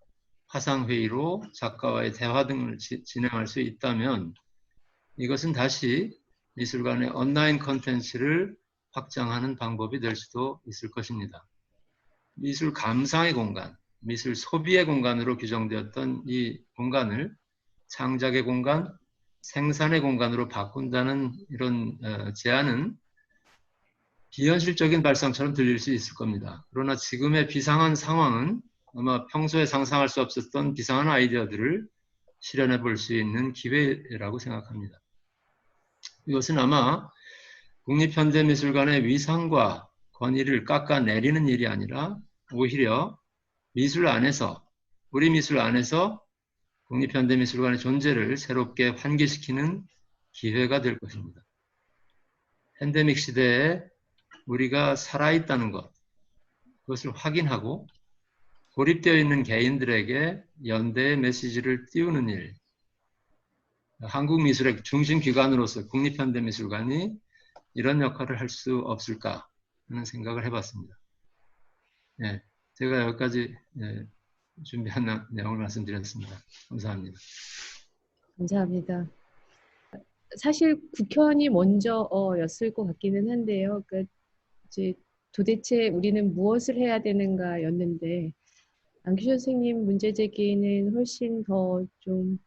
화상회의로 작가와의 대화 등을 진행할 수 있다면 이것은 다시 미술관의 온라인 콘텐츠를 확장하는 방법이 될 수도 있을 것입니다. 미술 감상의 공간, 미술 소비의 공간으로 규정되었던 이 공간을 창작의 공간, 생산의 공간으로 바꾼다는 이런 제안은 비현실적인 발상처럼 들릴 수 있을 겁니다. 그러나 지금의 비상한 상황은 아마 평소에 상상할 수 없었던 비상한 아이디어들을 실현해 볼 수 있는 기회라고 생각합니다. 이것은 아마 국립현대미술관의 위상과 권위를 깎아내리는 일이 아니라 오히려 미술 안에서, 우리 미술 안에서 국립현대미술관의 존재를 새롭게 환기시키는 기회가 될 것입니다. 팬데믹 시대에 우리가 살아있다는 것, 그것을 확인하고 고립되어 있는 개인들에게 연대의 메시지를 띄우는 일, 한국 미술의 중심기관으로서 국립현대미술관이 이런 역할을 할 수 없을까 하는 생각을 해봤습니다. 네, 제가 여기까지 준비한 내용을 말씀드렸습니다. 감사합니다. 감사합니다. 사실 국현이 먼저였을 것 같기는 한데요. 그러니까 이제 도대체 우리는 무엇을 해야 되는가였는데 안규 선생님 문제 제기는 훨씬 더 좀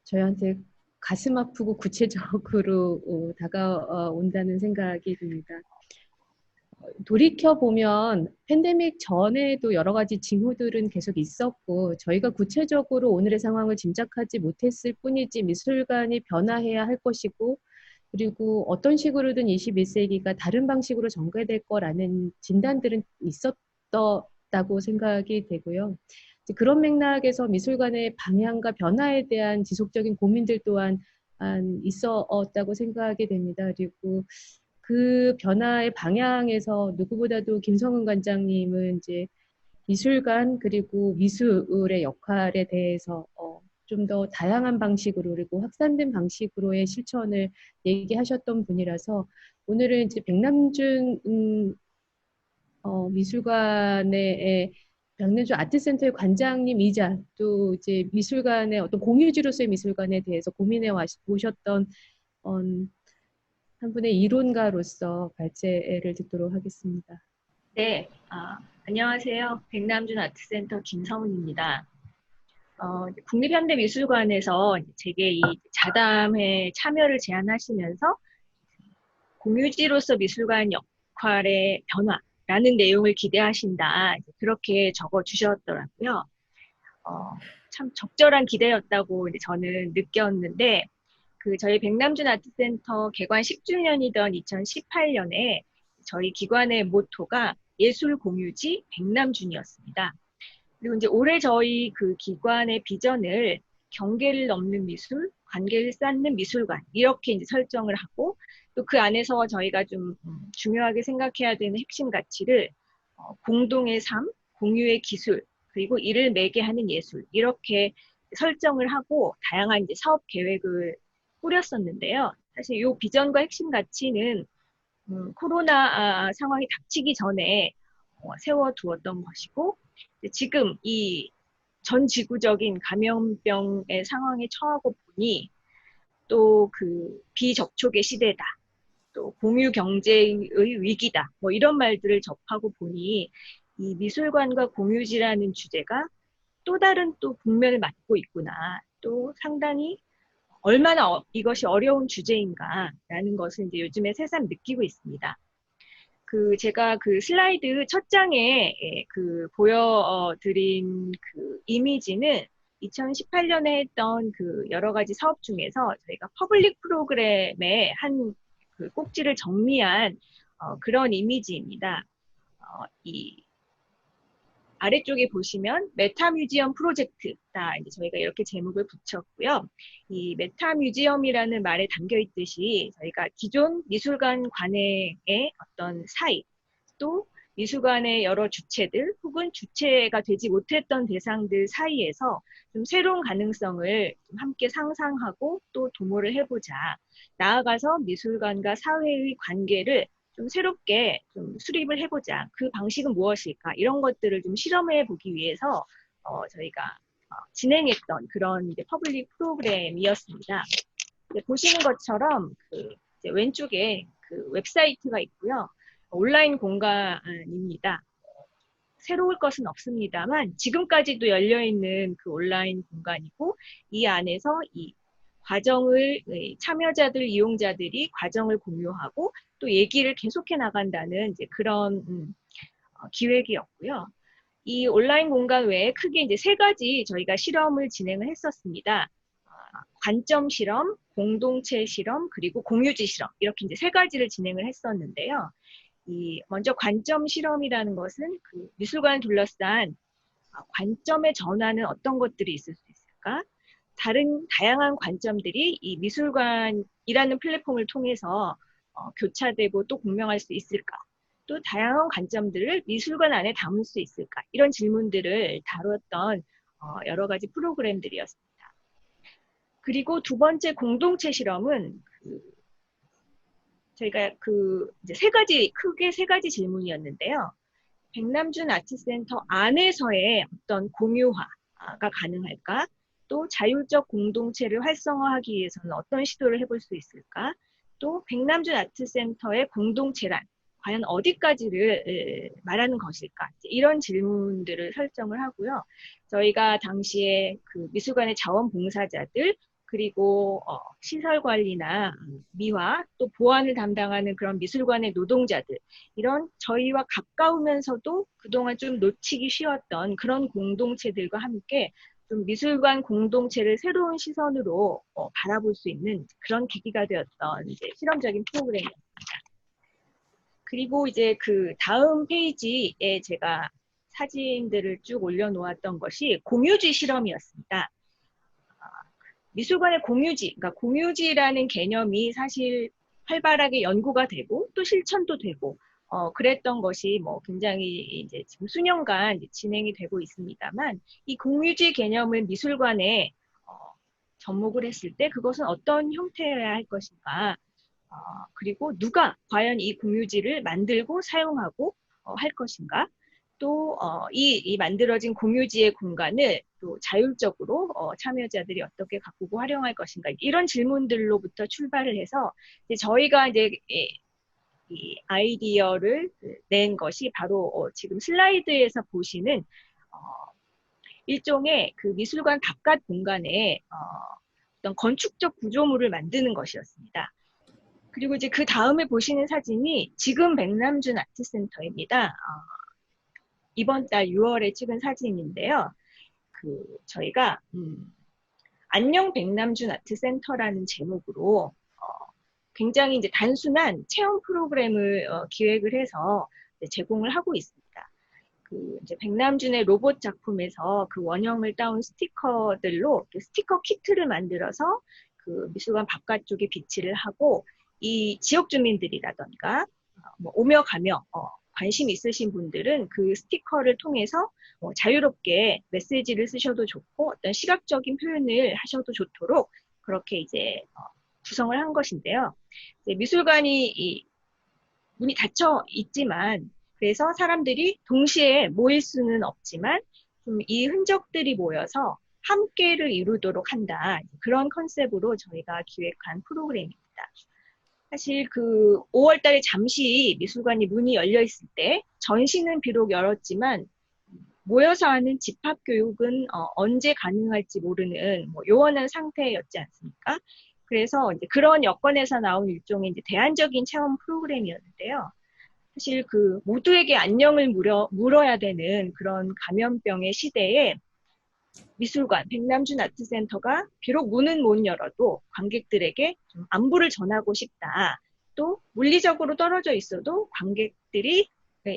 저희한테 가슴 아프고 구체적으로 다가온다는 생각이 듭니다. 돌이켜보면 팬데믹 전에도 여러 가지 징후들은 계속 있었고 저희가 구체적으로 오늘의 상황을 짐작하지 못했을 뿐이지 미술관이 변화해야 할 것이고 그리고 어떤 식으로든 21세기가 다른 방식으로 전개될 거라는 진단들은 있었다고 생각이 되고요. 그런 맥락에서 미술관의 방향과 변화에 대한 지속적인 고민들 또한 있었다고 생각이 됩니다. 그리고 그 변화의 방향에서 누구보다도 김성은 관장님은 이제 미술관 그리고 미술의 역할에 대해서 좀 더 다양한 방식으로 그리고 확산된 방식으로의 실천을 얘기하셨던 분이라서 오늘은 이제 백남준 미술관의 백남준 아트센터의 관장님이자 또 이제 미술관의 어떤 공유지로서의 미술관에 대해서 고민해 오셨던 한 분의 이론가로서 발제를 듣도록 하겠습니다. 네, 안녕하세요. 백남준 아트센터 김성은입니다. 국립현대미술관에서 제게 이 자담회 참여를 제안하시면서 공유지로서 미술관 역할의 변화라는 내용을 기대하신다. 그렇게 적어주셨더라고요. 참 적절한 기대였다고 저는 느꼈는데 저희 백남준 아트센터 개관 10주년이던 2018년에 저희 기관의 모토가 예술 공유지 백남준이었습니다. 그리고 이제 올해 저희 그 기관의 비전을 경계를 넘는 미술, 관계를 쌓는 미술관 이렇게 이제 설정을 하고 또 그 안에서 저희가 좀 중요하게 생각해야 되는 핵심 가치를 공동의 삶, 공유의 기술, 그리고 이를 매개하는 예술 이렇게 설정을 하고 다양한 이제 사업 계획을 꾸렸었는데요. 사실 이 비전과 핵심 가치는 코로나 상황이 닥치기 전에 세워두었던 것이고 지금 이 전 지구적인 감염병의 상황에 처하고 보니 또 그 비접촉의 시대다. 또 공유 경제의 위기다. 뭐 이런 말들을 접하고 보니 이 미술관과 공유지라는 주제가 또 다른 또 국면을 맞고 있구나. 또 상당히 얼마나 이것이 어려운 주제인가라는 것을 이제 요즘에 새삼 느끼고 있습니다. 제가 그 슬라이드 첫 장에 그 보여드린 그 이미지는 2018년에 했던 그 여러 가지 사업 중에서 저희가 퍼블릭 프로그램의 한 그 꼭지를 정리한 그런 이미지입니다. 이 아래쪽에 보시면 메타뮤지엄 프로젝트다. 이제 저희가 이렇게 제목을 붙였고요. 이 메타뮤지엄이라는 말에 담겨 있듯이 저희가 기존 미술관 관행의 어떤 사이, 또 미술관의 여러 주체들 혹은 주체가 되지 못했던 대상들 사이에서 좀 새로운 가능성을 좀 함께 상상하고 또 도모를 해보자. 나아가서 미술관과 사회의 관계를 좀 새롭게 좀 수립을 해보자. 그 방식은 무엇일까? 이런 것들을 좀 실험해 보기 위해서 저희가 진행했던 그런 이제 퍼블릭 프로그램이었습니다. 보시는 것처럼 이제 왼쪽에 그 웹사이트가 있고요. 온라인 공간입니다. 새로울 것은 없습니다만 지금까지도 열려있는 그 온라인 공간이고 이 안에서 이 과정을 참여자들, 이용자들이 과정을 공유하고 또 얘기를 계속해 나간다는 이제 그런 기획이었고요. 이 온라인 공간 외에 크게 이제 3가지 저희가 실험을 진행을 했었습니다. 관점 실험, 공동체 실험, 그리고 공유지 실험 이렇게 이제 3가지를 진행을 했었는데요. 먼저 관점 실험이라는 것은 그 미술관을 둘러싼 관점의 전환은 어떤 것들이 있을 수 있을까? 다양한 관점들이 이 미술관이라는 플랫폼을 통해서 교차되고 또 공명할 수 있을까? 또 다양한 관점들을 미술관 안에 담을 수 있을까? 이런 질문들을 다뤘던 여러 가지 프로그램들이었습니다. 그리고 2번째 공동체 실험은 저희가 이제 크게 3가지 질문이었는데요. 백남준 아트센터 안에서의 어떤 공유화가 가능할까? 또 자율적 공동체를 활성화하기 위해서는 어떤 시도를 해볼 수 있을까? 또 백남준 아트센터의 공동체란 과연 어디까지를 말하는 것일까? 이런 질문들을 설정을 하고요. 저희가 당시에 그 미술관의 자원봉사자들 그리고 시설 관리나 미화 또 보안을 담당하는 그런 미술관의 노동자들 이런 저희와 가까우면서도 그동안 좀 놓치기 쉬웠던 그런 공동체들과 함께 좀 미술관 공동체를 새로운 시선으로 바라볼 수 있는 그런 계기가 되었던 이제 실험적인 프로그램이었습니다. 그리고 이제 그 다음 페이지에 제가 사진들을 쭉 올려놓았던 것이 공유지 실험이었습니다. 미술관의 공유지, 그러니까 공유지라는 개념이 사실 활발하게 연구가 되고 또 실천도 되고 그랬던 것이 뭐 굉장히 이제 지금 수년간 진행이 되고 있습니다만 이 공유지 개념을 미술관에 접목을 했을 때 그것은 어떤 형태여야 할 것인가 그리고 누가 과연 이 공유지를 만들고 사용하고 할 것인가 또 이 만들어진 공유지의 공간을 또 자율적으로 참여자들이 어떻게 가꾸고 활용할 것인가 이런 질문들로부터 출발을 해서 이제 저희가 이제 이 아이디어를 낸 것이 바로 지금 슬라이드에서 보시는 일종의 그 미술관 바깥 공간에 어떤 건축적 구조물을 만드는 것이었습니다. 그리고 이제 그 다음에 보시는 사진이 지금 백남준 아트센터입니다. 이번 달 6월에 찍은 사진인데요. 저희가 안녕 백남준 아트센터라는 제목으로 굉장히 이제 단순한 체험 프로그램을 기획을 해서 제공을 하고 있습니다. 이제 백남준의 로봇 작품에서 그 원형을 따온 스티커들로 스티커 키트를 만들어서 그 미술관 바깥쪽에 비치를 하고 이 지역 주민들이라던가 뭐 오며 가며 관심 있으신 분들은 그 스티커를 통해서 자유롭게 메시지를 쓰셔도 좋고 어떤 시각적인 표현을 하셔도 좋도록 그렇게 이제 구성을 한 것인데요. 미술관이 문이 닫혀 있지만 그래서 사람들이 동시에 모일 수는 없지만 좀 이 흔적들이 모여서 함께를 이루도록 한다. 그런 컨셉으로 저희가 기획한 프로그램입니다. 사실 그 5월 달에 잠시 미술관이 문이 열려 있을 때 전시는 비록 열었지만 모여서 하는 집합 교육은 언제 가능할지 모르는 뭐 요원한 상태였지 않습니까? 그래서 이제 그런 여건에서 나온 일종의 이제 대안적인 체험 프로그램이었는데요. 사실 그 모두에게 안녕을 물어야 되는 그런 감염병의 시대에 미술관, 백남준 아트센터가 비록 문은 못 열어도 관객들에게 좀 안부를 전하고 싶다. 또 물리적으로 떨어져 있어도 관객들이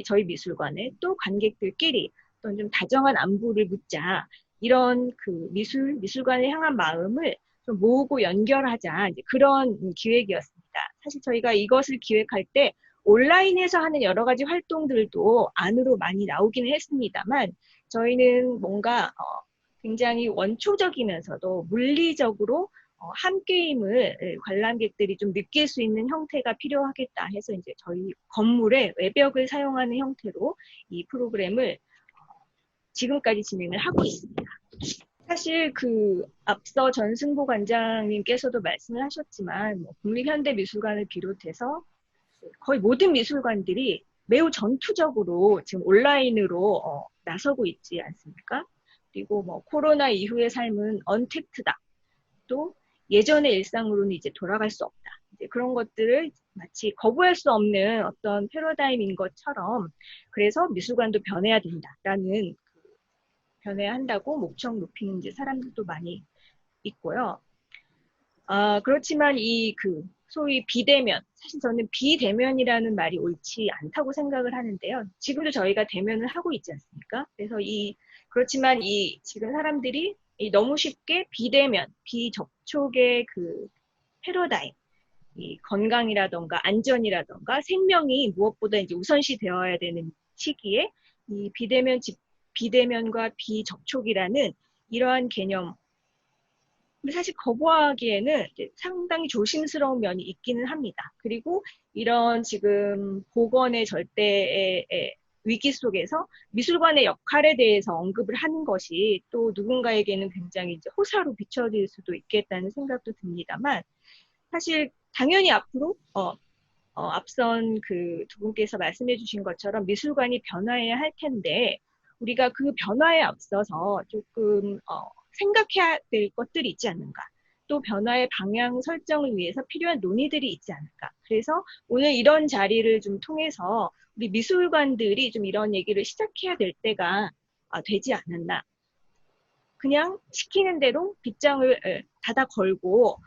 저희 미술관에 또 관객들끼리 어떤 좀 다정한 안부를 묻자. 이런 그 미술관을 향한 마음을 좀 모으고 연결하자. 이제 그런 기획이었습니다. 사실 저희가 이것을 기획할 때 온라인에서 하는 여러 가지 활동들도 안으로 많이 나오기는 했습니다만 저희는 뭔가 굉장히 원초적이면서도 물리적으로 함께임을 관람객들이 좀 느낄 수 있는 형태가 필요하겠다 해서 이제 저희 건물의 외벽을 사용하는 형태로 이 프로그램을 지금까지 진행을 하고 있습니다. 사실 그 앞서 전승보 관장님께서도 말씀을 하셨지만 국립현대미술관을 비롯해서 거의 모든 미술관들이 매우 전투적으로 지금 온라인으로 나서고 있지 않습니까? 그리고 뭐 코로나 이후의 삶은 언택트다. 또 예전의 일상으로는 이제 돌아갈 수 없다. 이제 그런 것들을 마치 거부할 수 없는 어떤 패러다임인 것처럼 그래서 미술관도 변해야 된다라는 변해야 한다고 목청 높이는 이제 사람들도 많이 있고요. 그렇지만 이 소위 비대면, 사실 저는 비대면이라는 말이 옳지 않다고 생각을 하는데요. 지금도 저희가 대면을 하고 있지 않습니까? 그래서 그렇지만 지금 사람들이 너무 쉽게 비대면, 비접촉의 그 패러다임, 이 건강이라던가 안전이라던가 생명이 무엇보다 이제 우선시 되어야 되는 시기에 이 비대면과 비접촉이라는 이러한 개념, 사실 거부하기에는 상당히 조심스러운 면이 있기는 합니다. 그리고 이런 지금 보건의 절대의 위기 속에서 미술관의 역할에 대해서 언급을 하는 것이 또 누군가에게는 굉장히 이제 호사로 비춰질 수도 있겠다는 생각도 듭니다만 사실 당연히 앞으로 앞선 그 두 분께서 말씀해 주신 것처럼 미술관이 변화해야 할 텐데 우리가 그 변화에 앞서서 조금 생각해야 될 것들이 있지 않는가. 또 변화의 방향 설정을 위해서 필요한 논의들이 있지 않을까. 그래서 오늘 이런 자리를 좀 통해서 우리 미술관들이 좀 이런 얘기를 시작해야 될 때가 되지 않았나. 그냥 시키는 대로 빗장을 닫아 걸고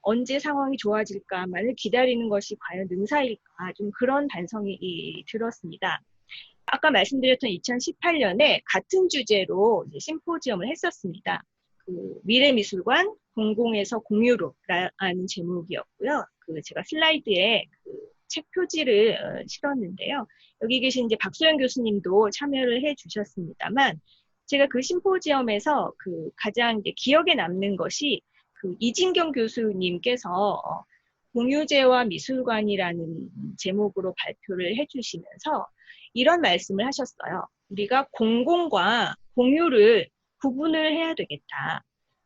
언제 상황이 좋아질까만을 기다리는 것이 과연 능사일까. 좀 그런 반성이 들었습니다. 아까 말씀드렸던 2018년에 같은 주제로 이제 심포지엄을 했었습니다. 그 미래미술관 공공에서 공유로라는 제목이었고요. 제가 슬라이드에 책 표지를 실었는데요. 여기 계신 이제 박소영 교수님도 참여를 해주셨습니다만, 제가 그 심포지엄에서 가장 이제 기억에 남는 것이 이진경 교수님께서 공유제와 미술관이라는 제목으로 발표를 해주시면서 이런 말씀을 하셨어요. 우리가 공공과 공유를 구분을 해야 되겠다.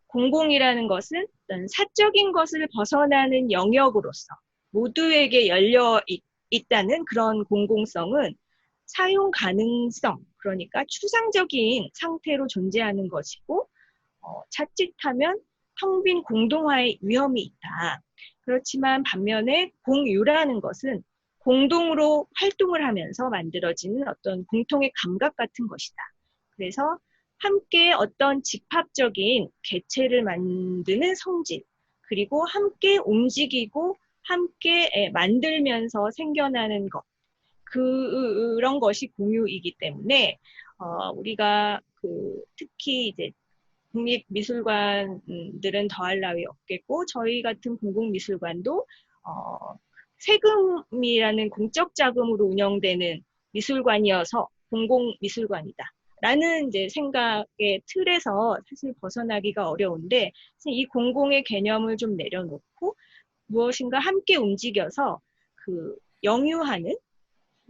공공이라는 것은 어떤 사적인 것을 벗어나는 영역으로서 모두에게 열려 있다는 그런 공공성은 사용 가능성, 그러니까 추상적인 상태로 존재하는 것이고 자칫하면 텅 빈 공동화의 위험이 있다. 그렇지만 반면에 공유라는 것은 공동으로 활동을 하면서 만들어지는 어떤 공통의 감각 같은 것이다. 그래서 함께 어떤 집합적인 개체를 만드는 성질, 그리고 함께 움직이고 함께 만들면서 생겨나는 것, 그런 것이 공유이기 때문에 우리가 특히 이제 국립미술관들은 더할 나위 없겠고 저희 같은 공공미술관도 세금이라는 공적 자금으로 운영되는 미술관이어서 공공미술관이다. 라는 이제 생각의 틀에서 사실 벗어나기가 어려운데 이 공공의 개념을 좀 내려놓고 무엇인가 함께 움직여서 영유하는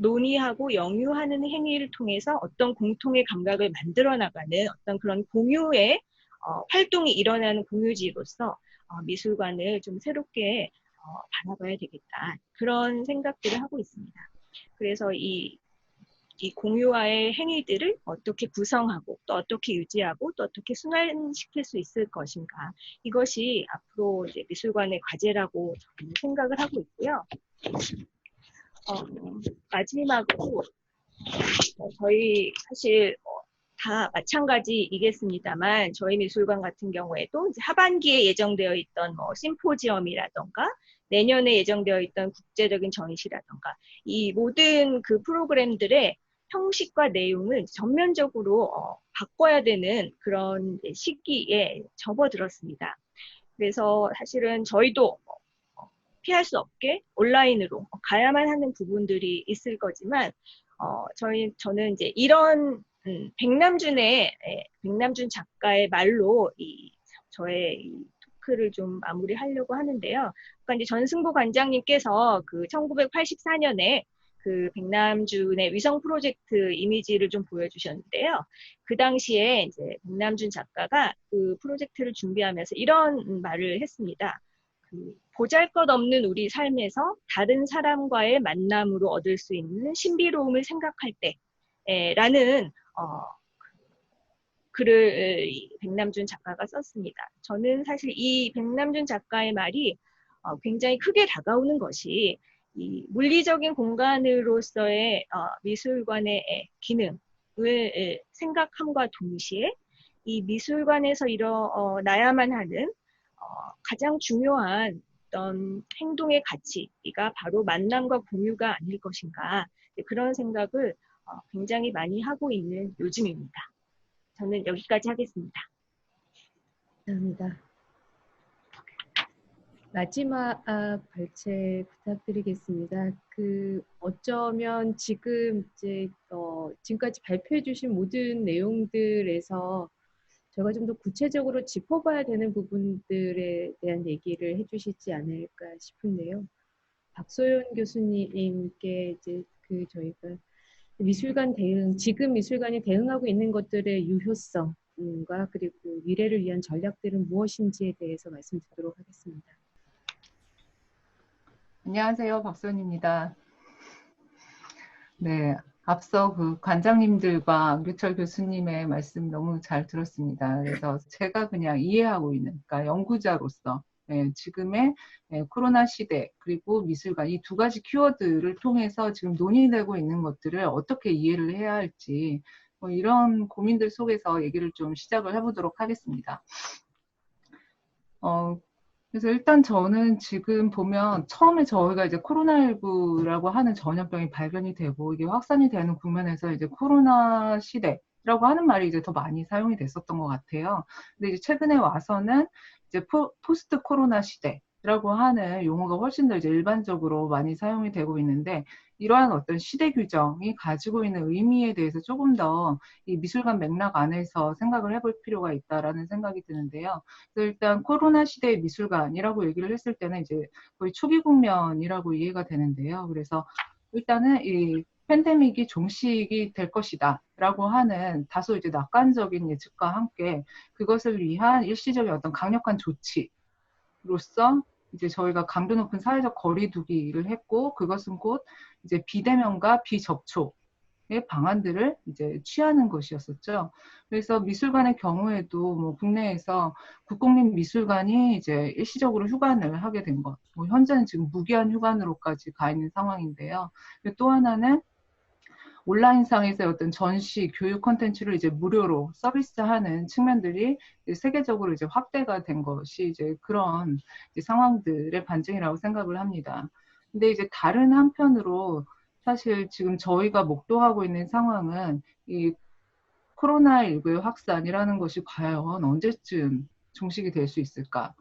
논의하고 영유하는 행위를 통해서 어떤 공통의 감각을 만들어 나가는 어떤 그런 공유의 활동이 일어나는 공유지로서 미술관을 좀 새롭게 바라봐야 되겠다. 그런 생각들을 하고 있습니다. 그래서 이 공유와의 행위들을 어떻게 구성하고 또 어떻게 유지하고 또 어떻게 순환시킬 수 있을 것인가. 이것이 앞으로 이제 미술관의 과제라고 저는 생각을 하고 있고요. 마지막으로 저희 사실 다 마찬가지이겠습니다만 저희 미술관 같은 경우에도 이제 하반기에 예정되어 있던 심포지엄이라던가 내년에 예정되어 있던 국제적인 전시라던가 이 모든 그 프로그램들의 형식과 내용을 전면적으로 바꿔야 되는 그런 시기에 접어들었습니다. 그래서 사실은 저희도 피할 수 없게 온라인으로 가야만 하는 부분들이 있을 거지만 저는 이제 이런 백남준 작가의 말로 저의 이 토크를 좀 마무리하려고 하는데요. 그러니까 이제 전승보 관장님께서 그 1984년에 그 백남준의 위성 프로젝트 이미지를 좀 보여주셨는데요. 그 당시에 이제 백남준 작가가 그 프로젝트를 준비하면서 이런 말을 했습니다. 보잘것없는 우리 삶에서 다른 사람과의 만남으로 얻을 수 있는 신비로움을 생각할 때라는 글을 백남준 작가가 썼습니다. 저는 사실 이 백남준 작가의 말이 굉장히 크게 다가오는 것이 이 물리적인 공간으로서의 미술관의 기능을 생각함과 동시에 이 미술관에서 일어나야만 하는 가장 중요한 어떤 행동의 가치가 바로 만남과 공유가 아닐 것인가 그런 생각을 굉장히 많이 하고 있는 요즘입니다. 저는 여기까지 하겠습니다. 감사합니다. 마지막 발제 부탁드리겠습니다. 어쩌면 지금까지 발표해 주신 모든 내용들에서 제가 좀 더 구체적으로 짚어봐야 되는 부분들에 대한 얘기를 해주시지 않을까 싶은데요. 박소연 교수님께 이제 저희가 지금 미술관이 대응하고 있는 것들의 유효성과 그리고 미래를 위한 전략들은 무엇인지에 대해서 말씀드리도록 하겠습니다. 안녕하세요. 박소연입니다. 네, 앞서 그 관장님들과 안규철 교수님의 말씀 너무 잘 들었습니다. 그래서 제가 그냥 이해하고 있는, 그러니까 연구자로서 지금의 코로나 시대 그리고 미술관 이 두 가지 키워드를 통해서 지금 논의되고 있는 것들을 어떻게 이해를 해야 할지 이런 고민들 속에서 얘기를 좀 시작을 해보도록 하겠습니다. 그래서 일단 저는 지금 보면 처음에 저희가 이제 코로나19라고 하는 전염병이 발견이 되고 이게 확산이 되는 국면에서 이제 코로나 시대라고 하는 말이 이제 더 많이 사용이 됐었던 것 같아요. 근데 이제 최근에 와서는 이제 포스트 코로나 시대라고 하는 용어가 훨씬 더 이제 일반적으로 많이 사용이 되고 있는데 이러한 어떤 시대 규정이 가지고 있는 의미에 대해서 조금 더 이 미술관 맥락 안에서 생각을 해볼 필요가 있다라는 생각이 드는데요. 그래서 일단 코로나 시대의 미술관이라고 얘기를 했을 때는 이제 거의 초기 국면이라고 이해가 되는데요. 그래서 일단은 이 팬데믹이 종식이 될 것이다 라고 하는 다소 이제 낙관적인 예측과 함께 그것을 위한 일시적인 어떤 강력한 조치로서 이제 저희가 강도 높은 사회적 거리두기를 했고 그것은 곧 이제 비대면과 비접촉의 방안들을 이제 취하는 것이었었죠. 그래서 미술관의 경우에도 뭐 국내에서 국공립미술관이 이제 일시적으로 휴관을 하게 된 것, 뭐 현재는 지금 무기한 휴관으로까지 가 있는 상황인데요. 또 하나는 온라인상에서의 어떤 전시, 교육 콘텐츠를 이제 무료로 서비스하는 측면들이 이제 세계적으로 이제 확대가 된 것이 이제 그런 이제 상황들의 반증이라고 생각을 합니다. 근데 이제 다른 한편으로 사실 지금 저희가 목도하고 있는 상황은 이 코로나19의 확산이라는 것이 과연 언제쯤 종식이 될 수 있을까?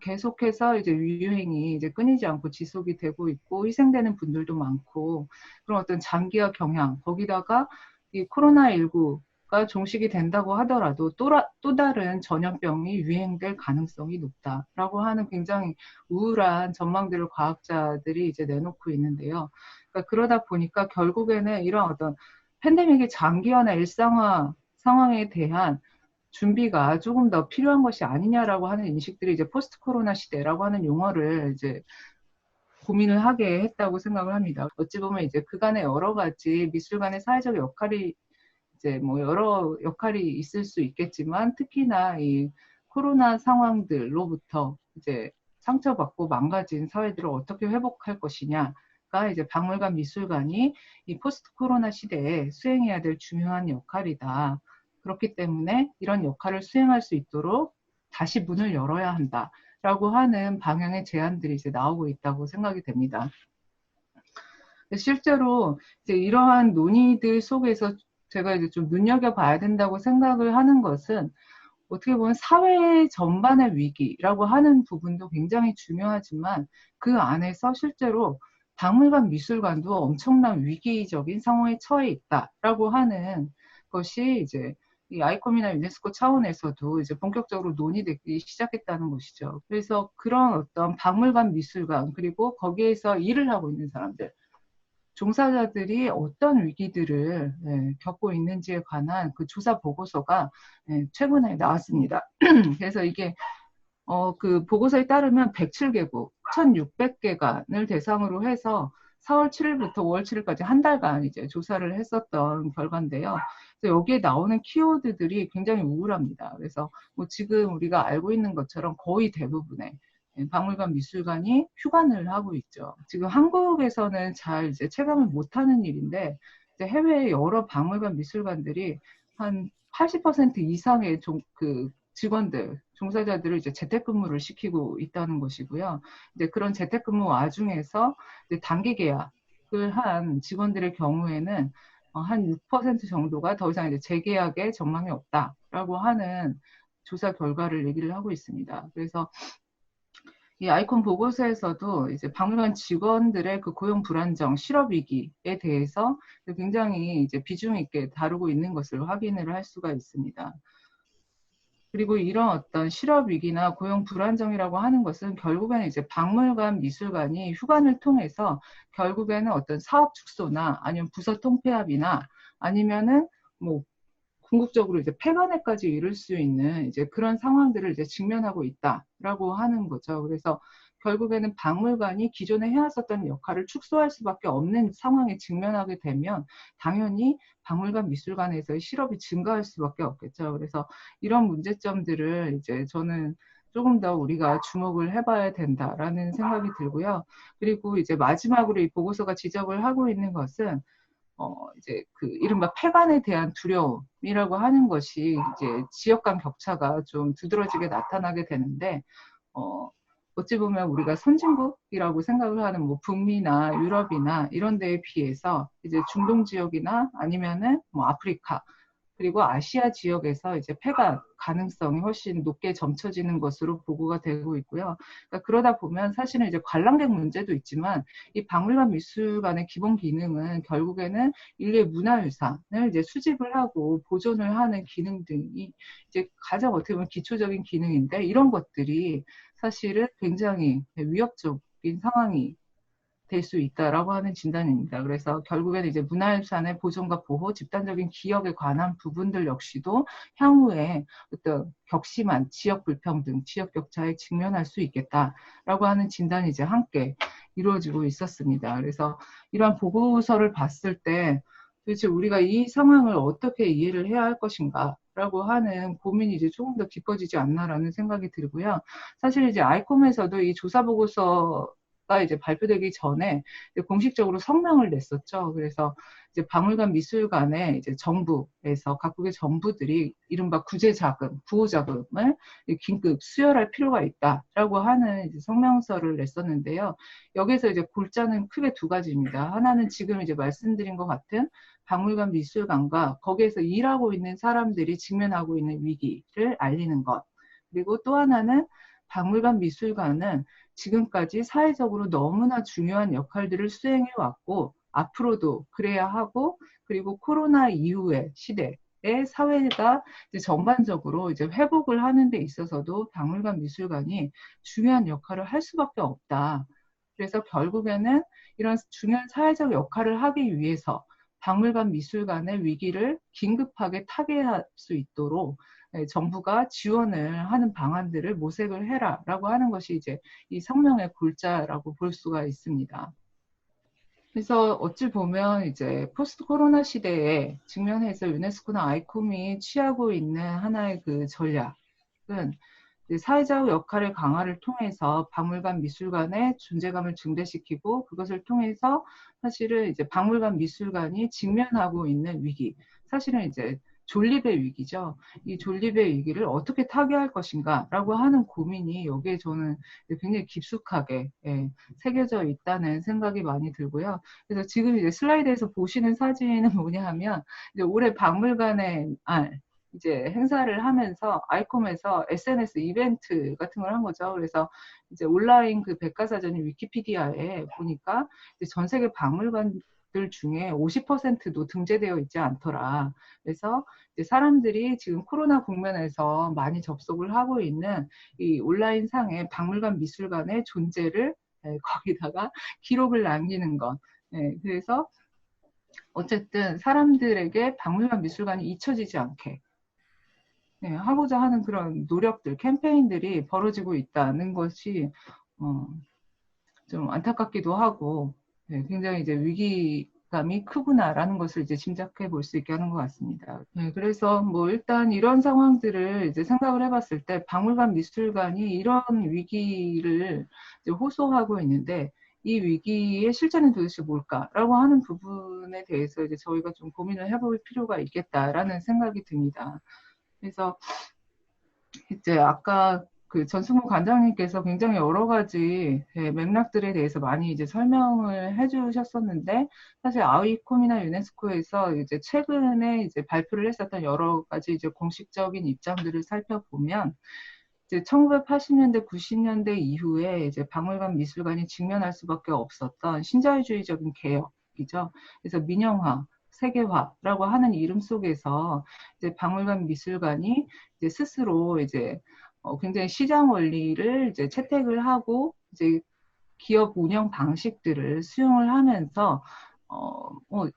계속해서 이제 유행이 이제 끊이지 않고 지속이 되고 있고 희생되는 분들도 많고 그런 어떤 장기화 경향 거기다가 이 코로나19 가 종식이 된다고 하더라도 또 다른 전염병이 유행될 가능성이 높다라고 하는 굉장히 우울한 전망들을 과학자들이 이제 내놓고 있는데요. 그러니까 그러다 보니까 결국에는 이런 어떤 팬데믹의 장기화나 일상화 상황에 대한 준비가 조금 더 필요한 것이 아니냐라고 하는 인식들이 이제 포스트 코로나 시대라고 하는 용어를 이제 고민을 하게 했다고 생각을 합니다. 어찌 보면 이제 그간의 여러 가지 미술관의 사회적 역할이 이제 뭐 여러 역할이 있을 수 있겠지만 특히나 이 코로나 상황들로부터 이제 상처받고 망가진 사회들을 어떻게 회복할 것이냐가 이제 박물관 미술관이 이 포스트 코로나 시대에 수행해야 될 중요한 역할이다. 그렇기 때문에 이런 역할을 수행할 수 있도록 다시 문을 열어야 한다라고 하는 방향의 제안들이 이제 나오고 있다고 생각이 됩니다. 실제로 이제 이러한 논의들 속에서 제가 이제 좀 눈여겨봐야 된다고 생각을 하는 것은 어떻게 보면 사회 전반의 위기라고 하는 부분도 굉장히 중요하지만 그 안에서 실제로 박물관 미술관도 엄청난 위기적인 상황에 처해 있다라고 하는 것이 이제 이 아이콤이나 유네스코 차원에서도 이제 본격적으로 논의되기 시작했다는 것이죠. 그래서 그런 어떤 박물관 미술관 그리고 거기에서 일을 하고 있는 사람들 종사자들이 어떤 위기들을 겪고 있는지에 관한 그 조사 보고서가 최근에 나왔습니다. 그래서 이게 그 보고서에 따르면 107개국 1,600개관을 대상으로 해서 4월 7일부터 5월 7일까지 한 달간 이제 조사를 했었던 결과인데요. 그래서 여기에 나오는 키워드들이 굉장히 우울합니다. 그래서 뭐 지금 우리가 알고 있는 것처럼 거의 대부분의 박물관 미술관이 휴관을 하고 있죠. 지금 한국에서는 잘 이제 체감을 못하는 일인데 이제 해외의 여러 박물관 미술관들이 한 80% 이상의 그 직원들, 종사자들을 이제 재택근무를 시키고 있다는 것이고요. 이제 그런 재택근무 와중에서 이제 단기 계약을 한 직원들의 경우에는 한 6% 정도가 더 이상 이제 재계약에 전망이 없다라고 하는 조사 결과를 얘기를 하고 있습니다. 그래서 이 아이콘 보고서에서도 이제 박물관 직원들의 그 고용 불안정, 실업 위기에 대해서 굉장히 이제 비중 있게 다루고 있는 것을 확인을 할 수가 있습니다. 그리고 이런 어떤 실업 위기나 고용 불안정이라고 하는 것은 결국에는 이제 박물관, 미술관이 휴관을 통해서 결국에는 어떤 사업 축소나 아니면 부서 통폐합이나 아니면은 뭐 궁극적으로 이제 폐관에까지 이를 수 있는 이제 그런 상황들을 이제 직면하고 있다라고 하는 거죠. 그래서 결국에는 박물관이 기존에 해왔었던 역할을 축소할 수밖에 없는 상황에 직면하게 되면 당연히 박물관 미술관에서의 실업이 증가할 수밖에 없겠죠. 그래서 이런 문제점들을 이제 저는 조금 더 우리가 주목을 해봐야 된다라는 생각이 들고요. 그리고 이제 마지막으로 이 보고서가 지적을 하고 있는 것은 이제 그 이른바 폐관에 대한 두려움이라고 하는 것이 이제 지역 간 격차가 좀 두드러지게 나타나게 되는데, 어찌 보면 우리가 선진국이라고 생각을 하는 뭐 북미나 유럽이나 이런 데에 비해서 이제 중동 지역이나 아니면은 뭐 아프리카 그리고 아시아 지역에서 이제 폐관 가능성이 훨씬 높게 점쳐지는 것으로 보고가 되고 있고요. 그러니까 그러다 보면 사실은 이제 관람객 문제도 있지만 이 박물관 미술관의 기본 기능은 결국에는 인류의 문화유산을 이제 수집을 하고 보존을 하는 기능 등이 이제 가장 어떻게 보면 기초적인 기능인데 이런 것들이 사실은 굉장히 위협적인 상황이 될 수 있다라고 하는 진단입니다. 그래서 결국에는 이제 문화유산의 보존과 보호, 집단적인 기억에 관한 부분들 역시도 향후에 어떤 격심한 지역 불평등, 지역 격차에 직면할 수 있겠다라고 하는 진단이 이제 함께 이루어지고 있었습니다. 그래서 이러한 보고서를 봤을 때 도대체 우리가 이 상황을 어떻게 이해를 해야 할 것인가 라고 하는 고민이 이제 조금 더 깊어지지 않나라는 생각이 들고요. 사실 이제 아이콤에서도 이 조사 보고서가 이제 발표되기 전에 이제 공식적으로 성명을 냈었죠. 그래서 이제 박물관 미술관에 이제 정부에서 각국의 정부들이 이른바 구제 자금, 부호 자금을 긴급 수혈할 필요가 있다라고 하는 이제 성명서를 냈었는데요. 여기서 이제 골자는 크게 두 가지입니다. 하나는 지금 이제 말씀드린 것 같은 박물관 미술관과 거기에서 일하고 있는 사람들이 직면하고 있는 위기를 알리는 것. 그리고 또 하나는 박물관 미술관은 지금까지 사회적으로 너무나 중요한 역할들을 수행해 왔고 앞으로도 그래야 하고 그리고 코로나 이후의 시대에 사회가 이제 전반적으로 이제 회복을 하는 데 있어서도 박물관 미술관이 중요한 역할을 할 수밖에 없다. 그래서 결국에는 이런 중요한 사회적 역할을 하기 위해서 박물관 미술관의 위기를 긴급하게 타개할 수 있도록 정부가 지원을 하는 방안들을 모색을 해라라고 하는 것이 이제 이 성명의 골자라고 볼 수가 있습니다. 그래서 어찌 보면 이제 포스트 코로나 시대에 직면해서 유네스코나 아이콤이 취하고 있는 하나의 그 전략은 사회적 역할의 강화를 통해서 박물관 미술관의 존재감을 증대시키고 그것을 통해서 사실은 이제 박물관 미술관이 직면하고 있는 위기, 사실은 이제 존립의 위기죠. 이 존립의 위기를 어떻게 타개할 것인가라고 하는 고민이 여기에 저는 굉장히 깊숙하게 새겨져 있다는 생각이 많이 들고요. 그래서 지금 이제 슬라이드에서 보시는 사진은 뭐냐 하면 이제 올해 박물관의 이제 행사를 하면서 아이콤에서 SNS 이벤트 같은 걸 한 거죠. 그래서 이제 온라인 그 백과사전이 위키피디아에 보니까 이제 전 세계 박물관들 중에 50%도 등재되어 있지 않더라. 그래서 이제 사람들이 지금 코로나 국면에서 많이 접속을 하고 있는 이 온라인 상의 박물관 미술관의 존재를 거기다가 기록을 남기는 것. 그래서 어쨌든 사람들에게 박물관 미술관이 잊혀지지 않게 하고자 하는 그런 노력들, 캠페인들이 벌어지고 있다는 것이 좀 안타깝기도 하고 굉장히 이제 위기감이 크구나라는 것을 이제 짐작해 볼 수 있게 하는 것 같습니다. 그래서 뭐 일단 이런 상황들을 이제 생각을 해봤을 때 박물관 미술관이 이런 위기를 이제 호소하고 있는데 이 위기의 실체는 도대체 뭘까라고 하는 부분에 대해서 이제 저희가 좀 고민을 해볼 필요가 있겠다라는 생각이 듭니다. 그래서 이제 아까 그 전승무 관장님께서 굉장히 여러 가지 맥락들에 대해서 많이 이제 설명을 해주셨었는데 사실 아이콤이나 유네스코에서 이제 최근에 이제 발표를 했었던 여러 가지 이제 공식적인 입장들을 살펴보면 이제 1980년대, 90년대 이후에 이제 박물관 미술관이 직면할 수밖에 없었던 신자유주의적인 개혁이죠. 그래서 민영화, 세계화라고 하는 이름 속에서 이제 박물관 미술관이 이제 스스로 이제 굉장히 시장 원리를 이제 채택을 하고 이제 기업 운영 방식들을 수용을 하면서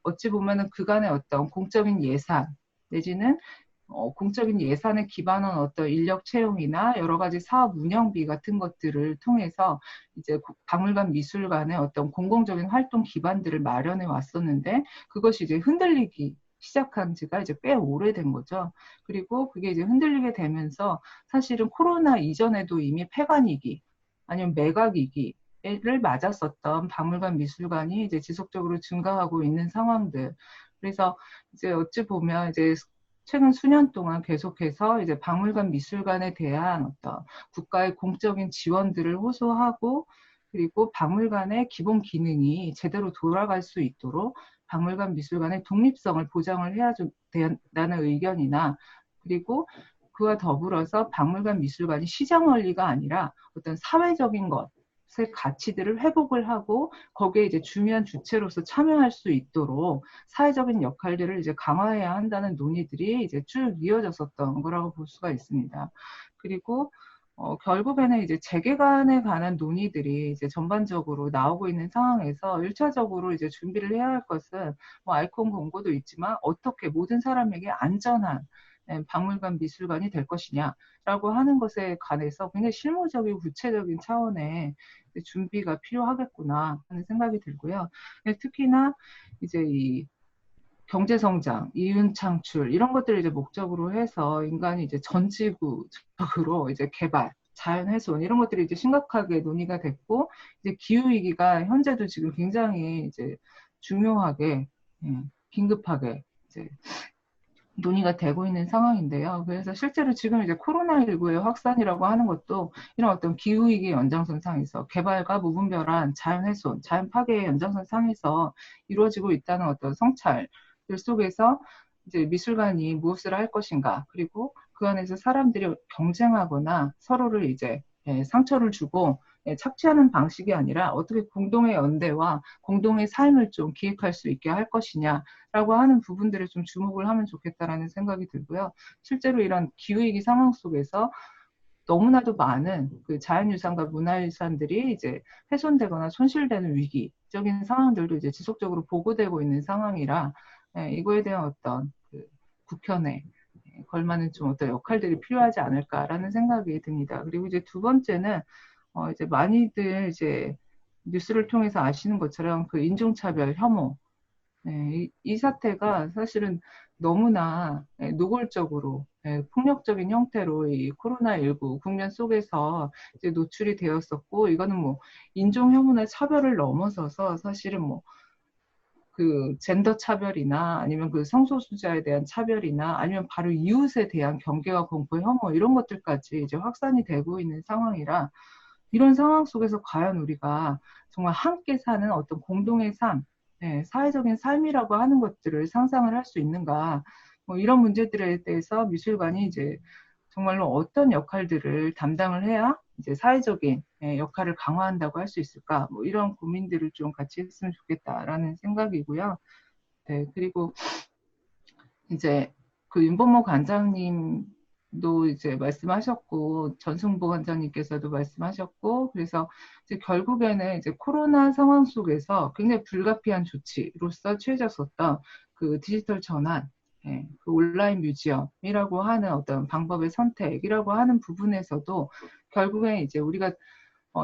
어찌 보면은 그간의 어떤 공적인 예산 내지는 공적인 예산에 기반한 어떤 인력 채용이나 여러 가지 사업 운영비 같은 것들을 통해서 이제 박물관 미술관의 어떤 공공적인 활동 기반들을 마련해 왔었는데 그것이 이제 흔들리기 시작한 지가 이제 꽤 오래된 거죠. 그리고 그게 이제 흔들리게 되면서 사실은 코로나 이전에도 이미 폐관위기 아니면 매각위기를 맞았었던 박물관 미술관이 이제 지속적으로 증가하고 있는 상황들. 그래서 이제 어찌 보면 이제 최근 수년 동안 계속해서 이제 박물관 미술관에 대한 어떤 국가의 공적인 지원들을 호소하고 그리고 박물관의 기본 기능이 제대로 돌아갈 수 있도록 박물관 미술관의 독립성을 보장을 해야 된다는 의견이나 그리고 그와 더불어서 박물관 미술관이 시장 원리가 아니라 어떤 사회적인 것의 가치들을 회복을 하고 거기에 이제 중요한 주체로서 참여할 수 있도록 사회적인 역할들을 이제 강화해야 한다는 논의들이 이제 쭉 이어졌었던 거라고 볼 수가 있습니다. 그리고 결국에는 이제 재개관에 관한 논의들이 이제 전반적으로 나오고 있는 상황에서 1차적으로 이제 준비를 해야 할 것은 뭐 아이콘 공고도 있지만 어떻게 모든 사람에게 안전한 박물관 미술관이 될 것이냐라고 하는 것에 관해서 굉장히 실무적이고 구체적인 차원의 준비가 필요하겠구나 하는 생각이 들고요. 특히나 이제 이 경제성장, 이윤 창출 이런 것들을 이제 목적으로 해서 인간이 이제 전지구적으로 이제 개발, 자연훼손 이런 것들이 이제 심각하게 논의가 됐고 이제 기후 위기가 현재도 지금 굉장히 이제 중요하게 긴급하게 이제 논의가 되고 있는 상황인데요. 그래서 실제로 지금 이제 코로나19의 확산이라고 하는 것도 이런 어떤 기후위기 연장선상에서 개발과 무분별한 자연훼손, 자연파괴의 연장선상에서 이루어지고 있다는 어떤 성찰 속에서 이제 미술관이 무엇을 할 것인가, 그리고 그 안에서 사람들이 경쟁하거나 서로를 이제 상처를 주고 착취하는 방식이 아니라 어떻게 공동의 연대와 공동의 삶을 좀 기획할 수 있게 할 것이냐라고 하는 부분들에 좀 주목을 하면 좋겠다라는 생각이 들고요. 실제로 이런 기후위기 상황 속에서 너무나도 많은 그 자연유산과 문화유산들이 이제 훼손되거나 손실되는 위기적인 상황들도 이제 지속적으로 보고되고 있는 상황이라 이거에 대한 어떤 그 국현에 걸맞는 좀 어떤 역할들이 필요하지 않을까라는 생각이 듭니다. 그리고 이제 두 번째는 이제 많이들 이제 뉴스를 통해서 아시는 것처럼 그 인종차별 혐오 이 사태가 사실은 너무나 노골적으로 폭력적인 형태로 이 코로나19 국면 속에서 이제 노출이 되었었고, 이거는 뭐 인종 혐오나 차별을 넘어서서 사실은 뭐 그 젠더 차별이나 아니면 그 성소수자에 대한 차별이나 아니면 바로 이웃에 대한 경계와 공포, 혐오 이런 것들까지 이제 확산이 되고 있는 상황이라, 이런 상황 속에서 과연 우리가 정말 함께 사는 어떤 공동의 삶, 사회적인 삶이라고 하는 것들을 상상을 할 수 있는가, 뭐 이런 문제들에 대해서 미술관이 이제 정말로 어떤 역할들을 담당을 해야 이제 사회적인 역할을 강화한다고 할 수 있을까, 뭐 이런 고민들을 좀 같이 했으면 좋겠다라는 생각이고요. 네, 그리고 이제 그 윤범호 관장님도 이제 말씀하셨고, 전승보 관장님께서도 말씀하셨고, 그래서 이제 결국에는 이제 코로나 상황 속에서 굉장히 불가피한 조치로서 취해졌었던 그 디지털 전환, 그 온라인 뮤지엄이라고 하는 어떤 방법의 선택이라고 하는 부분에서도 결국엔 이제 우리가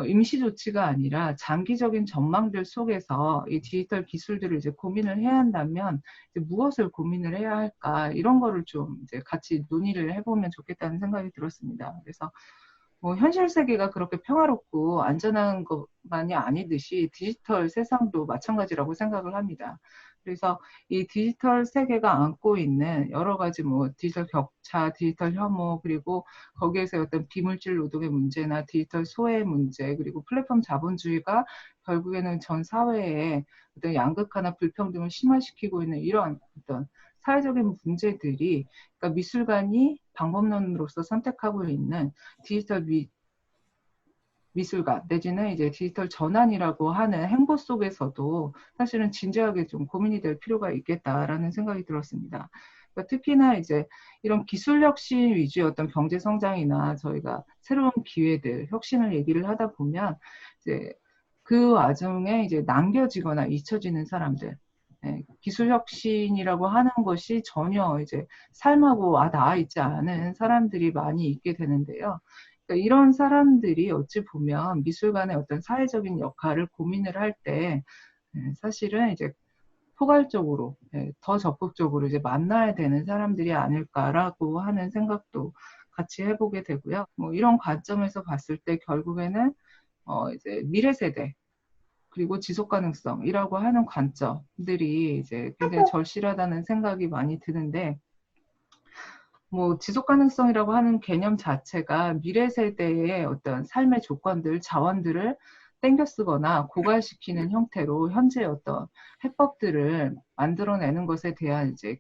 임시 조치가 아니라 장기적인 전망들 속에서 이 디지털 기술들을 이제 고민을 해야 한다면 이제 무엇을 고민을 해야 할까, 이런 거를 좀 이제 같이 논의를 해보면 좋겠다는 생각이 들었습니다. 그래서 뭐 현실 세계가 그렇게 평화롭고 안전한 것만이 아니듯이 디지털 세상도 마찬가지라고 생각을 합니다. 그래서 이 디지털 세계가 안고 있는 여러 가지 뭐 디지털 격차, 디지털 혐오, 그리고 거기에서 어떤 비물질 노동의 문제나 디지털 소외의 문제, 그리고 플랫폼 자본주의가 결국에는 전 사회에 어떤 양극화나 불평등을 심화시키고 있는 이러한 어떤 사회적인 문제들이, 그러니까 미술관이 방법론으로서 선택하고 있는 디지털 미술관 내지는 이제 디지털 전환이라고 하는 행보 속에서도 사실은 진지하게 좀 고민이 될 필요가 있겠다라는 생각이 들었습니다. 그러니까 특히나 이제 이런 기술 혁신 위주의 어떤 경제 성장이나 저희가 새로운 기회들, 혁신을 얘기를 하다 보면 이제 그 와중에 이제 남겨지거나 잊혀지는 사람들, 기술 혁신이라고 하는 것이 전혀 이제 삶하고 와 닿아 있지 않은 사람들이 많이 있게 되는데요. 그러니까 이런 사람들이 어찌 보면 미술관의 어떤 사회적인 역할을 고민을 할 때 사실은 이제 포괄적으로 더 적극적으로 이제 만나야 되는 사람들이 아닐까라고 하는 생각도 같이 해보게 되고요. 뭐 이런 관점에서 봤을 때 결국에는 이제 미래 세대 그리고 지속 가능성이라고 하는 관점들이 이제 굉장히 절실하다는 생각이 많이 드는데, 뭐 지속 가능성이라고 하는 개념 자체가 미래 세대의 어떤 삶의 조건들, 자원들을 땡겨 쓰거나 고갈시키는 형태로 현재 어떤 해법들을 만들어내는 것에 대한 이제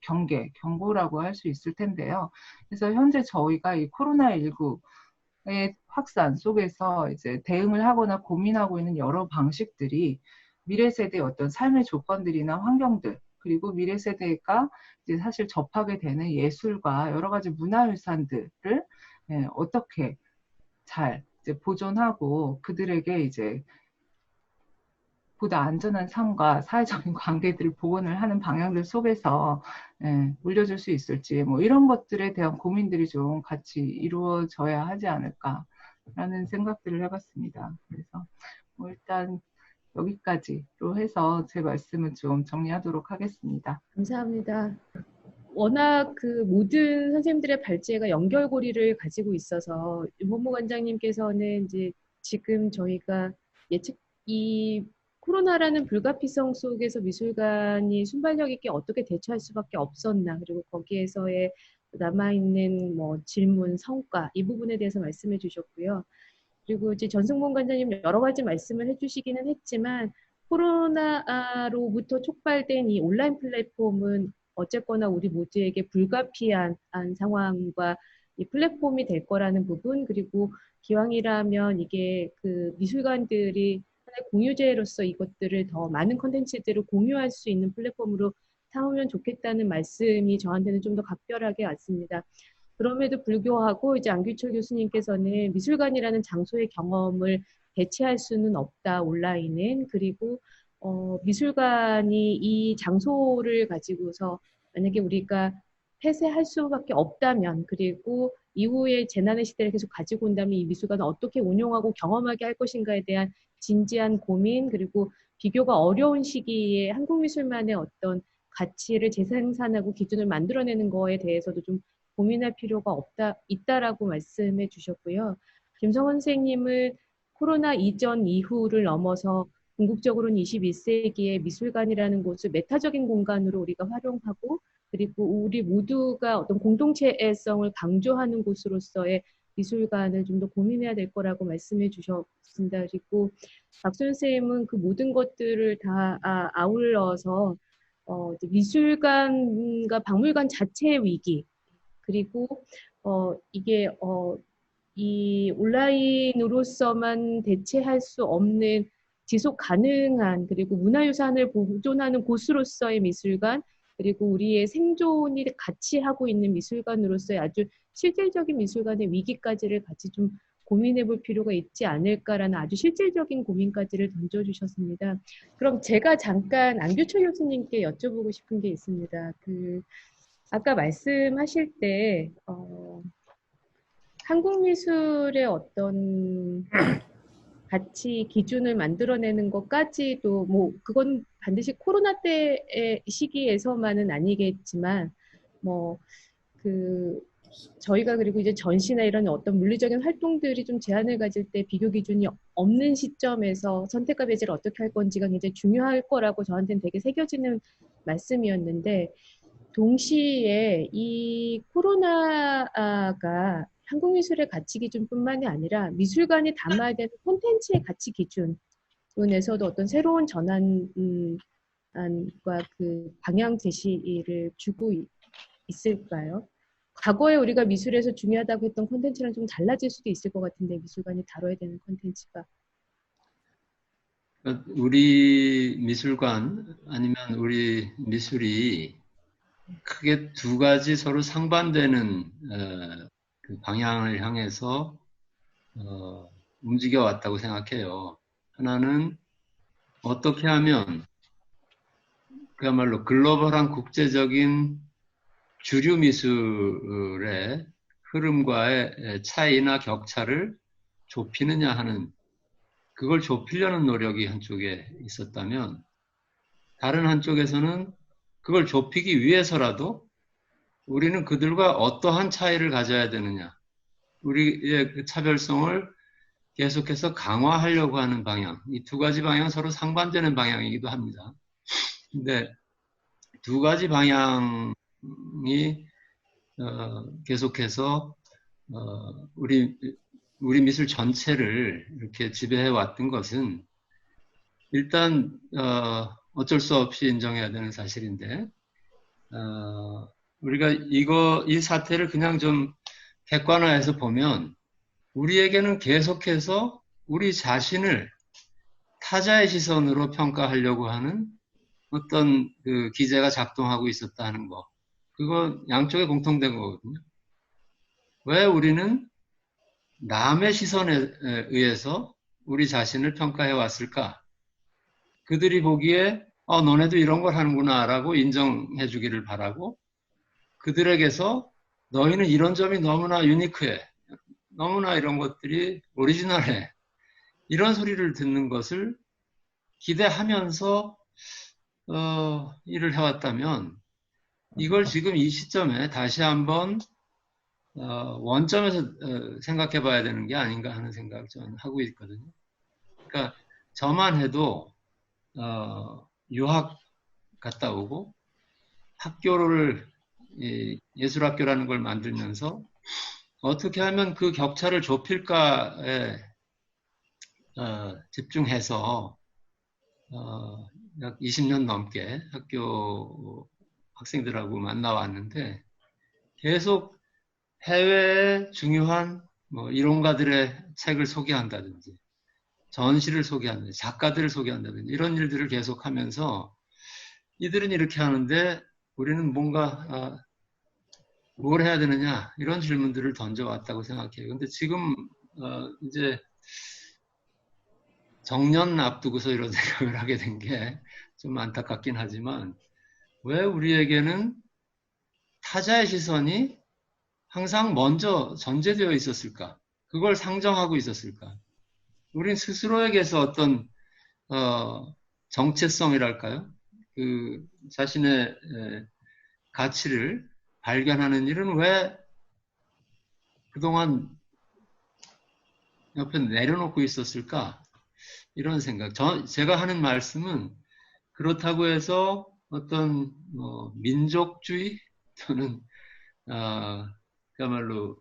경고라고 할 수 있을 텐데요. 그래서 현재 저희가 이 코로나19의 확산 속에서 이제 대응을 하거나 고민하고 있는 여러 방식들이 미래 세대의 어떤 삶의 조건들이나 환경들, 그리고 미래 세대가 이제 사실 접하게 되는 예술과 여러 가지 문화유산들을 어떻게 잘 이제 보존하고 그들에게 이제 보다 안전한 삶과 사회적인 관계들을 복원을 하는 방향들 속에서 올려줄 수 있을지, 뭐 이런 것들에 대한 고민들이 좀 같이 이루어져야 하지 않을까라는 생각들을 해봤습니다. 그래서 뭐 일단 여기까지로 해서 제 말씀을 좀 정리하도록 하겠습니다. 감사합니다. 워낙 그 모든 선생님들의 발제가 연결고리를 가지고 있어서 윤범호 관장님께서는 이제 지금 저희가 이 코로나라는 불가피성 속에서 미술관이 순발력 있게 어떻게 대처할 수밖에 없었나, 그리고 거기에서의 남아있는 뭐 질문, 성과 이 부분에 대해서 말씀해 주셨고요. 그리고 이제 전승문 관장님 여러 가지 말씀을 해주시기는 했지만 코로나로부터 촉발된 이 온라인 플랫폼은 어쨌거나 우리 모두에게 불가피한 상황과 이 플랫폼이 될 거라는 부분, 그리고 기왕이라면 이게 그 미술관들이 하나의 공유제로서 이것들을 더 많은 컨텐츠들을 공유할 수 있는 플랫폼으로 삼으면 좋겠다는 말씀이 저한테는 좀 더 각별하게 왔습니다. 그럼에도 불구하고 이제 안규철 교수님께서는 미술관이라는 장소의 경험을 대체할 수는 없다, 온라인은. 그리고 미술관이 이 장소를 가지고서 만약에 우리가 폐쇄할 수밖에 없다면, 그리고 이후에 재난의 시대를 계속 가지고 온다면 이 미술관을 어떻게 운용하고 경험하게 할 것인가에 대한 진지한 고민, 그리고 비교가 어려운 시기에 한국 미술만의 어떤 가치를 재생산하고 기준을 만들어내는 거에 대해서도 좀 고민할 필요가 있다라고 말씀해 주셨고요. 김성원 선생님은 코로나 이전 이후를 넘어서 궁극적으로는 21세기의 미술관이라는 곳을 메타적인 공간으로 우리가 활용하고, 그리고 우리 모두가 어떤 공동체성을 강조하는 곳으로서의 미술관을 좀 더 고민해야 될 거라고 말씀해 주셨습니다. 그리고 박소연 선생님은 그 모든 것들을 다 아울러서 미술관과 박물관 자체의 위기, 그리고 이게 이 온라인으로서만 대체할 수 없는 지속 가능한, 그리고 문화유산을 보존하는 곳으로서의 미술관, 그리고 우리의 생존이 같이 하고 있는 미술관으로서의 아주 실질적인 미술관의 위기까지를 같이 좀 고민해 볼 필요가 있지 않을까라는 아주 실질적인 고민까지를 던져주셨습니다. 그럼 제가 잠깐 안규철 교수님께 여쭤보고 싶은 게 있습니다. 아까 말씀하실 때 한국 미술의 어떤 가치 기준을 만들어내는 것까지도 뭐 그건 반드시 코로나 때의 시기에서만은 아니겠지만 뭐 저희가 그리고 이제 전시나 이런 어떤 물리적인 활동들이 좀 제한을 가질 때 비교 기준이 없는 시점에서 선택과 배제를 어떻게 할 건지가 굉장히 중요할 거라고 저한테는 되게 새겨지는 말씀이었는데, 동시에 이 코로나가 한국 미술의 가치 기준뿐만이 아니라 미술관이 담아야 되는 콘텐츠의 가치 기준에서도 어떤 새로운 전환과 그 방향 제시를 주고 있을까요? 과거에 우리가 미술에서 중요하다고 했던 콘텐츠랑 좀 달라질 수도 있을 것 같은데, 미술관이 다뤄야 되는 콘텐츠가. 우리 미술관 아니면 우리 미술이 크게 두 가지 서로 상반되는 그 방향을 향해서 움직여 왔다고 생각해요. 하나는 어떻게 하면 그야말로 글로벌한 국제적인 주류 미술의 흐름과의 차이나 격차를 좁히느냐 하는, 그걸 좁히려는 노력이 한쪽에 있었다면, 다른 한쪽에서는 그걸 좁히기 위해서라도 우리는 그들과 어떠한 차이를 가져야 되느냐, 우리의 그 차별성을 계속해서 강화하려고 하는 방향, 이 두 가지 방향은 서로 상반되는 방향이기도 합니다. 근데 두 가지 방향이 계속해서 우리 미술 전체를 이렇게 지배해 왔던 것은 일단 어쩔 수 없이 인정해야 되는 사실인데, 우리가 이 사태를 그냥 좀 객관화해서 보면 우리에게는 계속해서 우리 자신을 타자의 시선으로 평가하려고 하는 어떤 그 기제가 작동하고 있었다 하는 거, 그거 양쪽에 공통된 거거든요. 왜 우리는 남의 시선에 의해서 우리 자신을 평가해 왔을까? 그들이 보기에 너네도 이런 걸 하는구나 라고 인정해 주기를 바라고, 그들에게서 너희는 이런 점이 너무나 유니크해, 너무나 이런 것들이 오리지널해, 이런 소리를 듣는 것을 기대하면서 일을 해왔다면, 이걸 지금 이 시점에 다시 한번 원점에서 생각해 봐야 되는 게 아닌가 하는 생각을 저는 하고 있거든요. 그러니까 저만 해도 유학 갔다 오고 학교를 예술학교라는 걸 만들면서 어떻게 하면 그 격차를 좁힐까에 집중해서 약 20년 넘게 학교 학생들하고 만나왔는데, 계속 해외의 중요한 뭐 이론가들의 책을 소개한다든지 전시를 소개한다든지 작가들을 소개한다든지 이런 일들을 계속하면서 이들은 이렇게 하는데 우리는 뭔가 뭘 해야 되느냐 이런 질문들을 던져왔다고 생각해요. 근데 지금 이제 정년 앞두고서 이런 생각을 하게 된 게 좀 안타깝긴 하지만 왜 우리에게는 타자의 시선이 항상 먼저 전제되어 있었을까? 그걸 상정하고 있었을까? 우린 스스로에게서 어떤 정체성이랄까요? 그 자신의 가치를 발견하는 일은 왜 그동안 옆에 내려놓고 있었을까? 이런 생각. 제가 하는 말씀은 그렇다고 해서 어떤 민족주의 또는 그야말로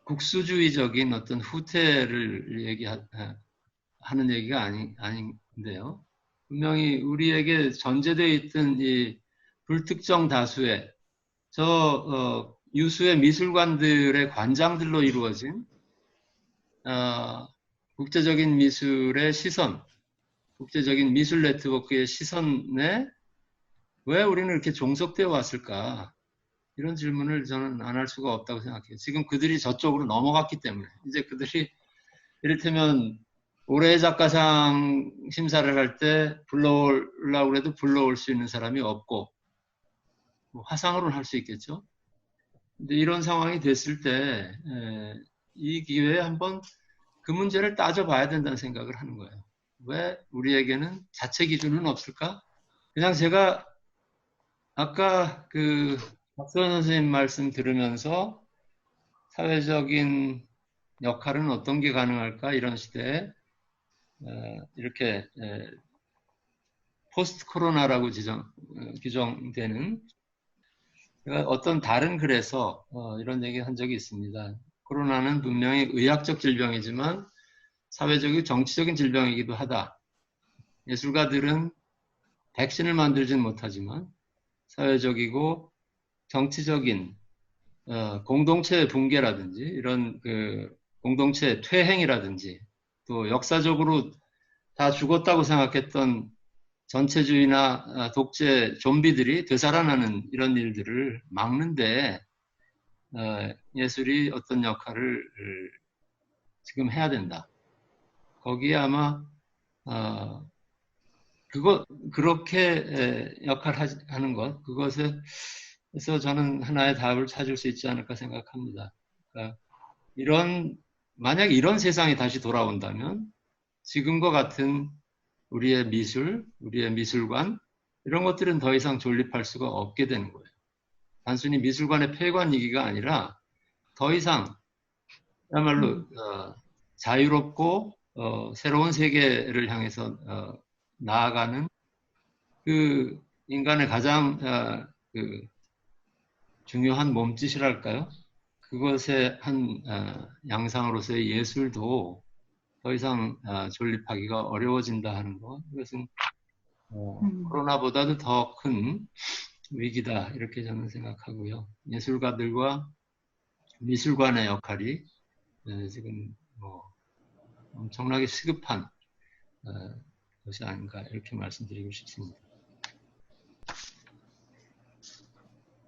국수주의적인 어떤 후퇴를 하는 얘기가 아닌데요. 분명히 우리에게 전제되어 있던 이 불특정 다수의 유수의 미술관들의 관장들로 이루어진 국제적인 미술의 시선, 국제적인 미술 네트워크의 시선에 왜 우리는 이렇게 종속되어 왔을까? 이런 질문을 저는 안 할 수가 없다고 생각해요. 지금 그들이 저쪽으로 넘어갔기 때문에 이제 그들이 이를테면 올해의 작가상 심사를 할 때 불러오려고 해도 불러올 수 있는 사람이 없고 뭐 화상으로는 할 수 있겠죠. 근데 이런 상황이 됐을 때 이 기회에 한번 그 문제를 따져봐야 된다는 생각을 하는 거예요. 왜 우리에게는 자체 기준은 없을까? 그냥 제가 아까 그 박수원 선생님 말씀 들으면서 사회적인 역할은 어떤 게 가능할까? 이런 시대에 이렇게 포스트 코로나라고 규정되는 제가 어떤 다른 글에서 이런 얘기 한 적이 있습니다. 코로나는 분명히 의학적 질병이지만 사회적이고 정치적인 질병이기도 하다. 예술가들은 백신을 만들지는 못하지만 사회적이고 정치적인 공동체 붕괴라든지 이런 그 공동체 퇴행이라든지 또 역사적으로 다 죽었다고 생각했던 전체주의나 독재 좀비들이 되살아나는 이런 일들을 막는데 예술이 어떤 역할을 지금 해야 된다. 거기에 아마 그렇게 역할하는 것 그것에서 저는 하나의 답을 찾을 수 있지 않을까 생각합니다. 그러니까 만약 이런 세상이 다시 돌아온다면 지금과 같은 우리의 미술, 우리의 미술관 이런 것들은 더 이상 존립할 수가 없게 되는 거예요. 단순히 미술관의 폐관 위기가 아니라 더 이상 그야말로 자유롭고 새로운 세계를 향해서 나아가는 그 인간의 가장 그 중요한 몸짓이랄까요? 그것의 한 양상으로서의 예술도 더 이상 존립하기가 어려워진다 하는 것. 이것은 코로나보다도 더 큰 위기다 이렇게 저는 생각하고요. 예술가들과 미술관의 역할이 지금 엄청나게 시급한 것이 아닌가 이렇게 말씀드리고 싶습니다.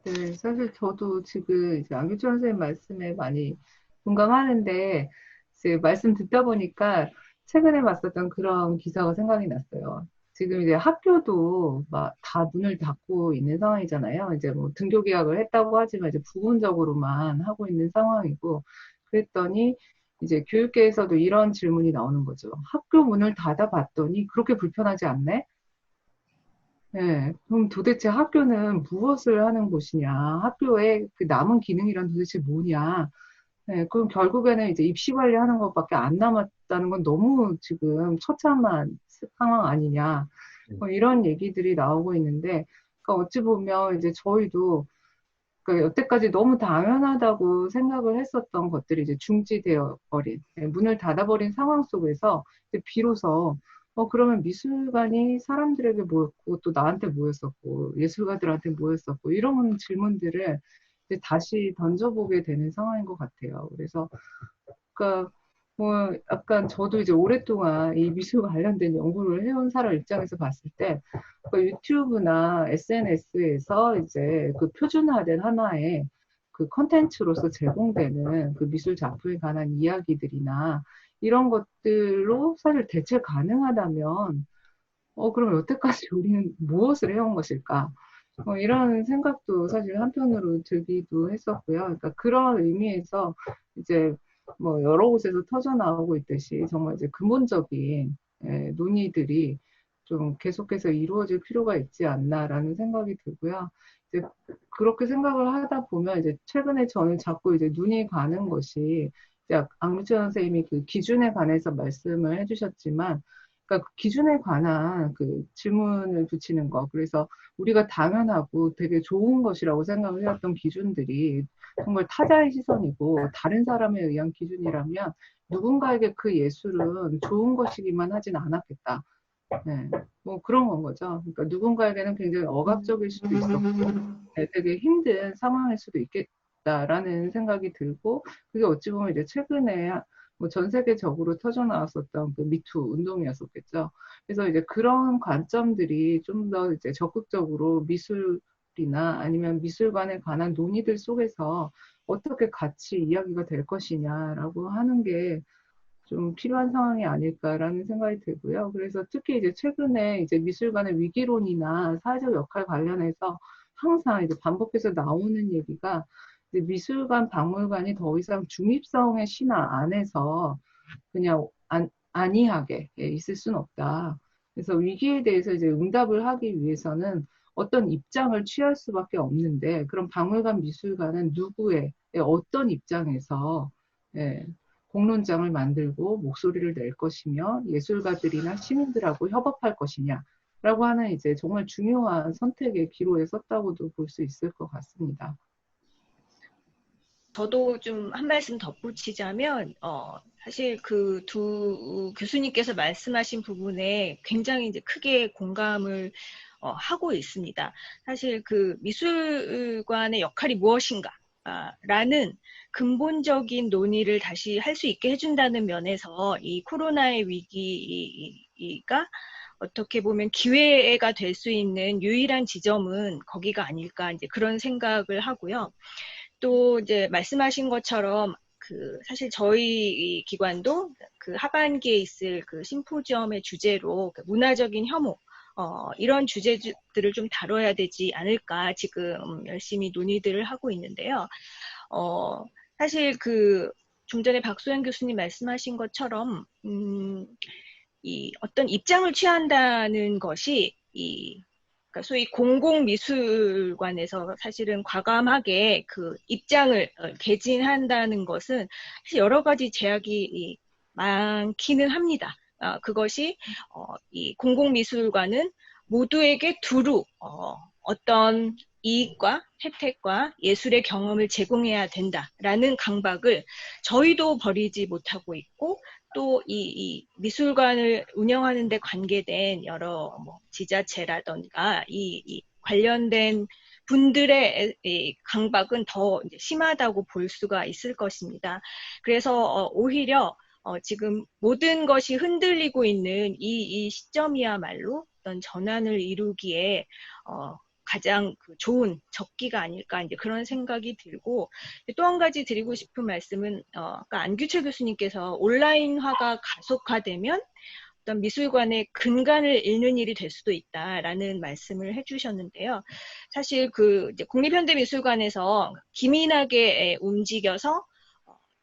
네, 사실 저도 지금 이제 안규철 선생님 말씀에 많이 공감하는데 이제 말씀 듣다 보니까 최근에 봤었던 그런 기사가 생각이 났어요. 지금 이제 학교도 막 다 문을 닫고 있는 상황이잖아요. 이제 뭐 등교 계약을 했다고 하지만 이제 부분적으로만 하고 있는 상황이고 그랬더니 이제 교육계에서도 이런 질문이 나오는 거죠. 학교 문을 닫아봤더니 그렇게 불편하지 않네? 네, 그럼 도대체 학교는 무엇을 하는 곳이냐? 학교의 그 남은 기능이란 도대체 뭐냐? 네, 그럼 결국에는 이제 입시 관리하는 것밖에 안 남았다는 건 너무 지금 처참한 상황 아니냐? 뭐 이런 얘기들이 나오고 있는데, 그러니까 어찌 보면 이제 저희도 그러니까 여태까지 너무 당연하다고 생각을 했었던 것들이 이제 중지되어 버린, 문을 닫아버린 상황 속에서 이제 비로소 그러면 미술관이 사람들에게 모였고 또 나한테 모였었고 예술가들한테 모였었고 이런 질문들을 이제 다시 던져보게 되는 상황인 것 같아요. 그래서 그러니까 뭐 약간 저도 이제 오랫동안 이 미술 관련된 연구를 해온 사람 입장에서 봤을 때 유튜브나 SNS에서 이제 그 표준화된 하나의 그 컨텐츠로서 제공되는 그 미술 작품에 관한 이야기들이나 이런 것들로 사실 대체 가능하다면 그럼 여태까지 우리는 무엇을 해온 것일까? 이런 생각도 사실 한편으로 들기도 했었고요. 그러니까 그런 의미에서 이제 뭐 여러 곳에서 터져 나오고 있듯이 정말 이제 근본적인 논의들이 좀 계속해서 이루어질 필요가 있지 않나라는 생각이 들고요. 이제 그렇게 생각을 하다 보면 이제 최근에 저는 자꾸 이제 눈이 가는 것이 이제 안무철 선생님이 그 기준에 관해서 말씀을 해주셨지만, 그러니까 그 기준에 관한 그 질문을 붙이는 거. 그래서 우리가 당연하고 되게 좋은 것이라고 생각을 해왔던 기준들이 정말 타자의 시선이고 다른 사람에 의한 기준이라면 누군가에게 그 예술은 좋은 것이기만 하진 않았겠다. 네, 뭐 그런 건 거죠. 그러니까 누군가에게는 굉장히 억압적일 수도 있었고 되게 힘든 상황일 수도 있겠다라는 생각이 들고, 그게 어찌 보면 이제 최근에 뭐 전 세계적으로 터져 나왔었던 그 미투 운동이었었겠죠. 그래서 이제 그런 관점들이 좀 더 이제 적극적으로 미술이나 아니면 미술관에 관한 논의들 속에서 어떻게 같이 이야기가 될 것이냐라고 하는 게 좀 필요한 상황이 아닐까라는 생각이 들고요. 그래서 특히 이제 최근에 이제 미술관의 위기론이나 사회적 역할 관련해서 항상 이제 반복해서 나오는 얘기가 이제 미술관, 박물관이 더 이상 중립성의 신화 안에서 그냥 안이하게 있을 수는 없다. 그래서 위기에 대해서 이제 응답을 하기 위해서는 어떤 입장을 취할 수밖에 없는데, 그럼 박물관, 미술관은 누구의 어떤 입장에서 예, 공론장을 만들고 목소리를 낼 것이며 예술가들이나 시민들하고 협업할 것이냐라고 하는 이제 정말 중요한 선택의 기로에 섰다고도 볼 수 있을 것 같습니다. 저도 좀 한 말씀 덧붙이자면, 사실 그 두 교수님께서 말씀하신 부분에 굉장히 이제 크게 공감을 하고 있습니다. 사실 그 미술관의 역할이 무엇인가? 라는 근본적인 논의를 다시 할 수 있게 해준다는 면에서 이 코로나의 위기가 어떻게 보면 기회가 될 수 있는 유일한 지점은 거기가 아닐까, 이제 그런 생각을 하고요. 또 이제 말씀하신 것처럼 그 사실 저희 기관도 그 하반기에 있을 그 심포지엄의 주제로 그 문화적인 혐오 이런 주제들을 좀 다뤄야 되지 않을까 지금 열심히 논의들을 하고 있는데요. 사실 그 좀 전에 박소연 교수님 말씀하신 것처럼 이 어떤 입장을 취한다는 것이 그러니까 소위 공공미술관에서 사실은 과감하게 그 입장을 개진한다는 것은 사실 여러 가지 제약이 많기는 합니다. 그것이 이 공공미술관은 모두에게 두루 어떤 이익과 혜택과 예술의 경험을 제공해야 된다라는 강박을 저희도 버리지 못하고 있고, 또 이 미술관을 운영하는 데 관계된 여러 뭐 지자체라던가 이 관련된 분들의 이 강박은 더 심하다고 볼 수가 있을 것입니다. 그래서 오히려 지금 모든 것이 흔들리고 있는 이 시점이야말로 어떤 전환을 이루기에 가장 좋은 적기가 아닐까, 이제 그런 생각이 들고, 또 한 가지 드리고 싶은 말씀은 아까 안규철 교수님께서 온라인화가 가속화되면 어떤 미술관의 근간을 잃는 일이 될 수도 있다라는 말씀을 해주셨는데요. 사실 그 이제 국립현대미술관에서 기민하게 움직여서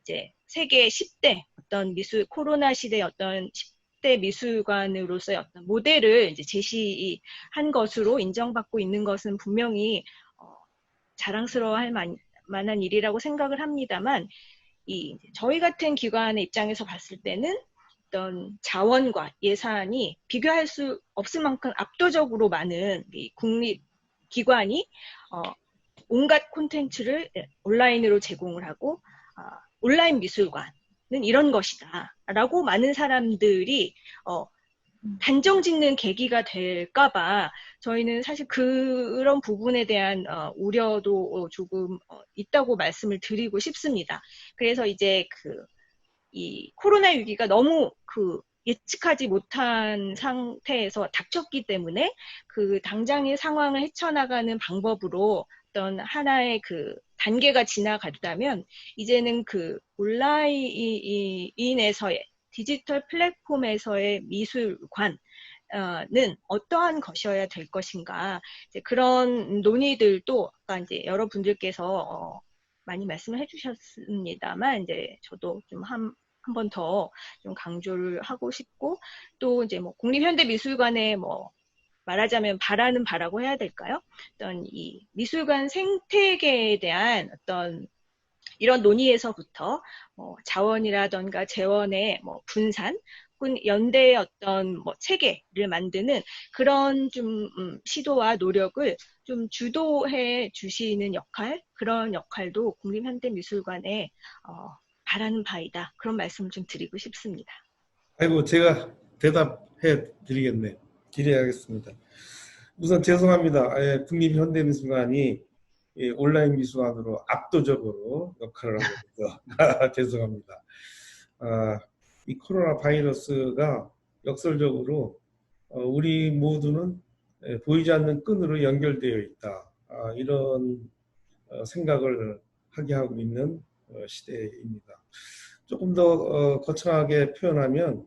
이제 세계 10대 어떤 코로나 시대의 어떤 10대 미술관으로서의 어떤 모델을 이제 제시한 것으로 인정받고 있는 것은 분명히 자랑스러워할 만한 일이라고 생각을 합니다만, 저희 같은 기관의 입장에서 봤을 때는 어떤 자원과 예산이 비교할 수 없을 만큼 압도적으로 많은 이 국립기관이 온갖 콘텐츠를 온라인으로 제공을 하고, 온라인 미술관은 이런 것이다 라고 많은 사람들이 단정 짓는 계기가 될까봐 저희는 사실 그런 부분에 대한 우려도 조금 있다고 말씀을 드리고 싶습니다. 그래서 이제 이 코로나 위기가 너무 예측하지 못한 상태에서 닥쳤기 때문에 당장의 상황을 헤쳐나가는 방법으로 어떤 하나의 단계가 지나갔다면 이제는 온라인에서의 디지털 플랫폼에서의 미술관은 어떠한 것이어야 될 것인가, 이제 그런 논의들도 아까 이제 여러분들께서 많이 말씀을 해주셨습니다만, 이제 저도 좀 한 번 더 좀 강조를 하고 싶고, 또 이제 뭐 국립현대미술관에 말하자면 바라는 바라고 해야 될까요? 어떤 이 미술관 생태계에 대한 어떤 이런 논의에서부터 자원이라던가 재원의 분산, 혹은 연대의 어떤 체계를 만드는 그런 좀 시도와 노력을 좀 주도해 주시는 역할, 그런 역할도 국립현대미술관에 바라는 바이다. 그런 말씀을 좀 드리고 싶습니다. 아이고, 제가 대답해 드리겠네. 기대하겠습니다. 우선 죄송합니다. 국립현대미술관이 온라인 미술관으로 압도적으로 역할을 하고 있어서 죄송합니다. 이 코로나 바이러스가 역설적으로 우리 모두는 보이지 않는 끈으로 연결되어 있다. 이런 생각을 하게 하고 있는 시대입니다. 조금 더 거창하게 표현하면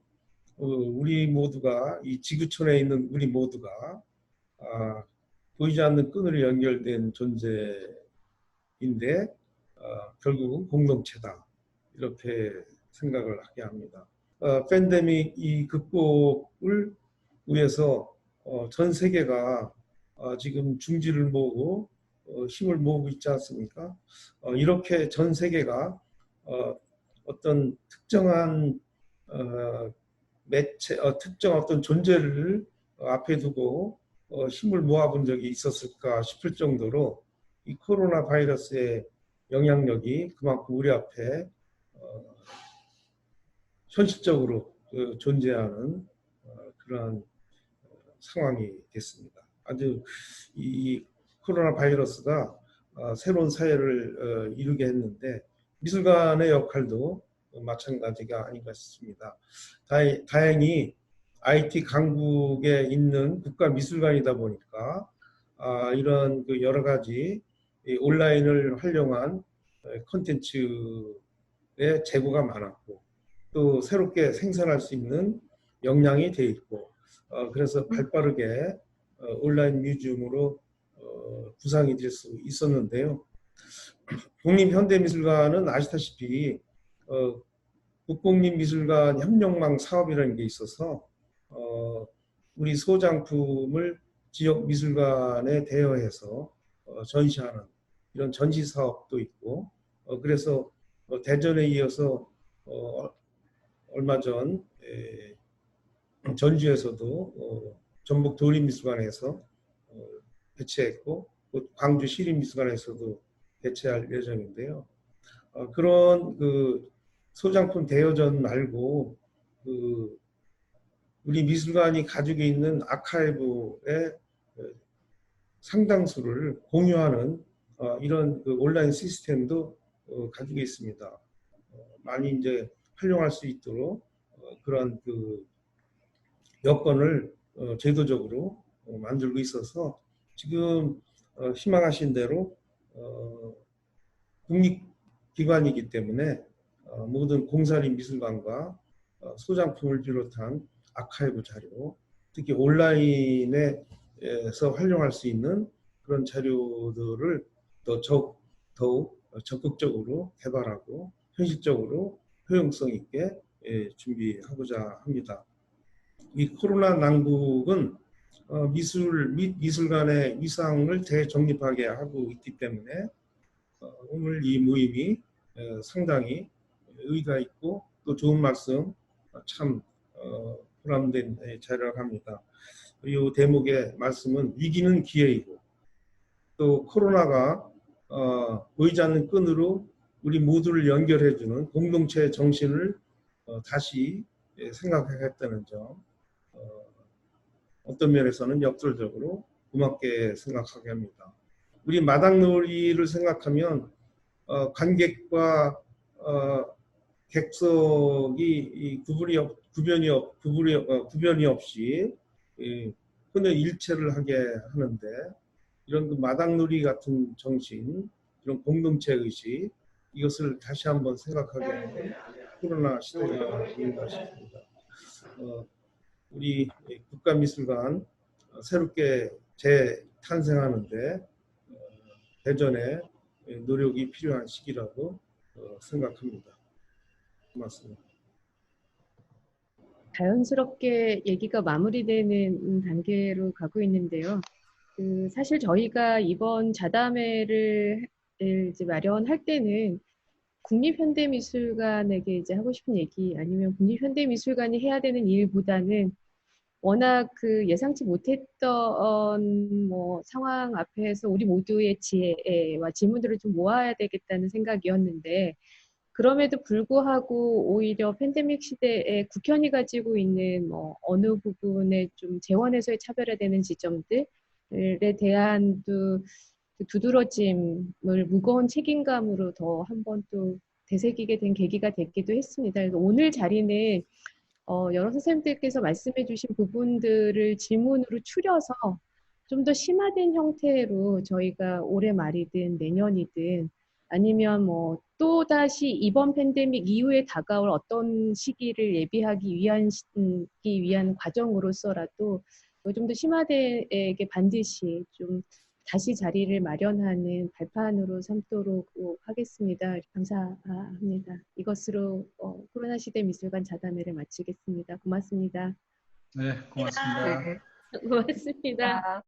우리 모두가, 이 지구촌에 있는 우리 모두가 보이지 않는 끈으로 연결된 존재인데 결국은 공동체다, 이렇게 생각을 하게 합니다. 팬데믹 이 극복을 위해서 전 세계가 지금 중지를 모으고 힘을 모으고 있지 않습니까? 이렇게 전 세계가 어떤 특정한 매체, 특정 어떤 존재를 앞에 두고 힘을 모아본 적이 있었을까 싶을 정도로 이 코로나 바이러스의 영향력이 그만큼 우리 앞에 현실적으로 존재하는 그러한 상황이 됐습니다. 아주 이 코로나 바이러스가 새로운 사회를 이루게 했는데 미술관의 역할도 마찬가지가 아닌가 싶습니다. 다행히 IT 강국에 있는 국가미술관이다 보니까 이런 여러 가지 온라인을 활용한 콘텐츠의 재고가 많았고, 또 새롭게 생산할 수 있는 역량이 돼 있고, 그래서 발빠르게 온라인 뮤지엄으로 구상이 될 수 있었는데요. 국립현대미술관은 아시다시피 국공립미술관 협력망 사업이라는 게 있어서 우리 소장품을 지역 미술관에 대여해서 전시하는 이런 전시 사업도 있고, 그래서 대전에 이어서 얼마 전 전주에서도 전북 도립미술관에서 개최했고, 광주 시립미술관에서도 개최할 예정인데요. 그런 소장품 대여전 말고 우리 미술관이 가지고 있는 아카이브의 상당수를 공유하는 이런 온라인 시스템도 가지고 있습니다. 많이 이제 활용할 수 있도록 그런 여건을 제도적으로 만들고 있어서 지금 희망하신 대로 국립기관이기 때문에 모든 공사리 미술관과 소장품을 비롯한 아카이브 자료, 특히 온라인에서 활용할 수 있는 그런 자료들을 더욱 적극적으로 개발하고 현실적으로 효용성 있게 준비하고자 합니다. 이 코로나 난국은 미술 및 미술관의 위상을 재정립하게 하고 있기 때문에 오늘 이 모임이 상당히 의의가 있고 또 좋은 말씀, 참 보람된 자리라고 합니다. 이 대목의 말씀은 위기는 기회이고, 또 코로나가 보이지 않는 끈으로 우리 모두를 연결해주는 공동체의 정신을 다시 생각하겠다는 점, 어떤 면에서는 역설적으로 고맙게 생각하게 합니다. 우리 마당놀이를 생각하면 관객과 객석이 구변이 없이 흔히 일체를 하게 하는데 이런 그 마당놀이 같은 정신, 이런 공동체 의식 이것을 다시 한번 생각하게 하는 코로나 시대가 아닌가 싶습니다. 우리 국가미술관 새롭게 재탄생하는데 대전에 노력이 필요한 시기라고 생각합니다. 고맙습니다. 자연스럽게 얘기가 마무리되는 단계로 가고 있는데요. 사실 저희가 이번 자담회를 이제 마련할 때는 국립현대미술관에게 이제 하고 싶은 얘기 아니면 국립현대미술관이 해야 되는 일보다는 워낙 예상치 못했던 상황 앞에서 우리 모두의 지혜와 질문들을 좀 모아야 되겠다는 생각이었는데 그럼에도 불구하고 오히려 팬데믹 시대에 국현이 가지고 있는 어느 부분에 좀 재원에서의 차별화되는 지점들에 대한 두드러짐을 무거운 책임감으로 더 한 번 또 되새기게 된 계기가 됐기도 했습니다. 그래서 오늘 자리는 여러 선생님들께서 말씀해 주신 부분들을 질문으로 추려서 좀 더 심화된 형태로 저희가 올해 말이든 내년이든 아니면 또다시 이번 팬데믹 이후에 다가올 어떤 시기를 예비하기 위한 과정으로서라도 좀 더 심화되게 반드시 좀 다시 자리를 마련하는 발판으로 삼도록 하겠습니다. 감사합니다. 이것으로 코로나 시대 미술관 자담회를 마치겠습니다. 고맙습니다. 네, 고맙습니다. 네. 고맙습니다. 아.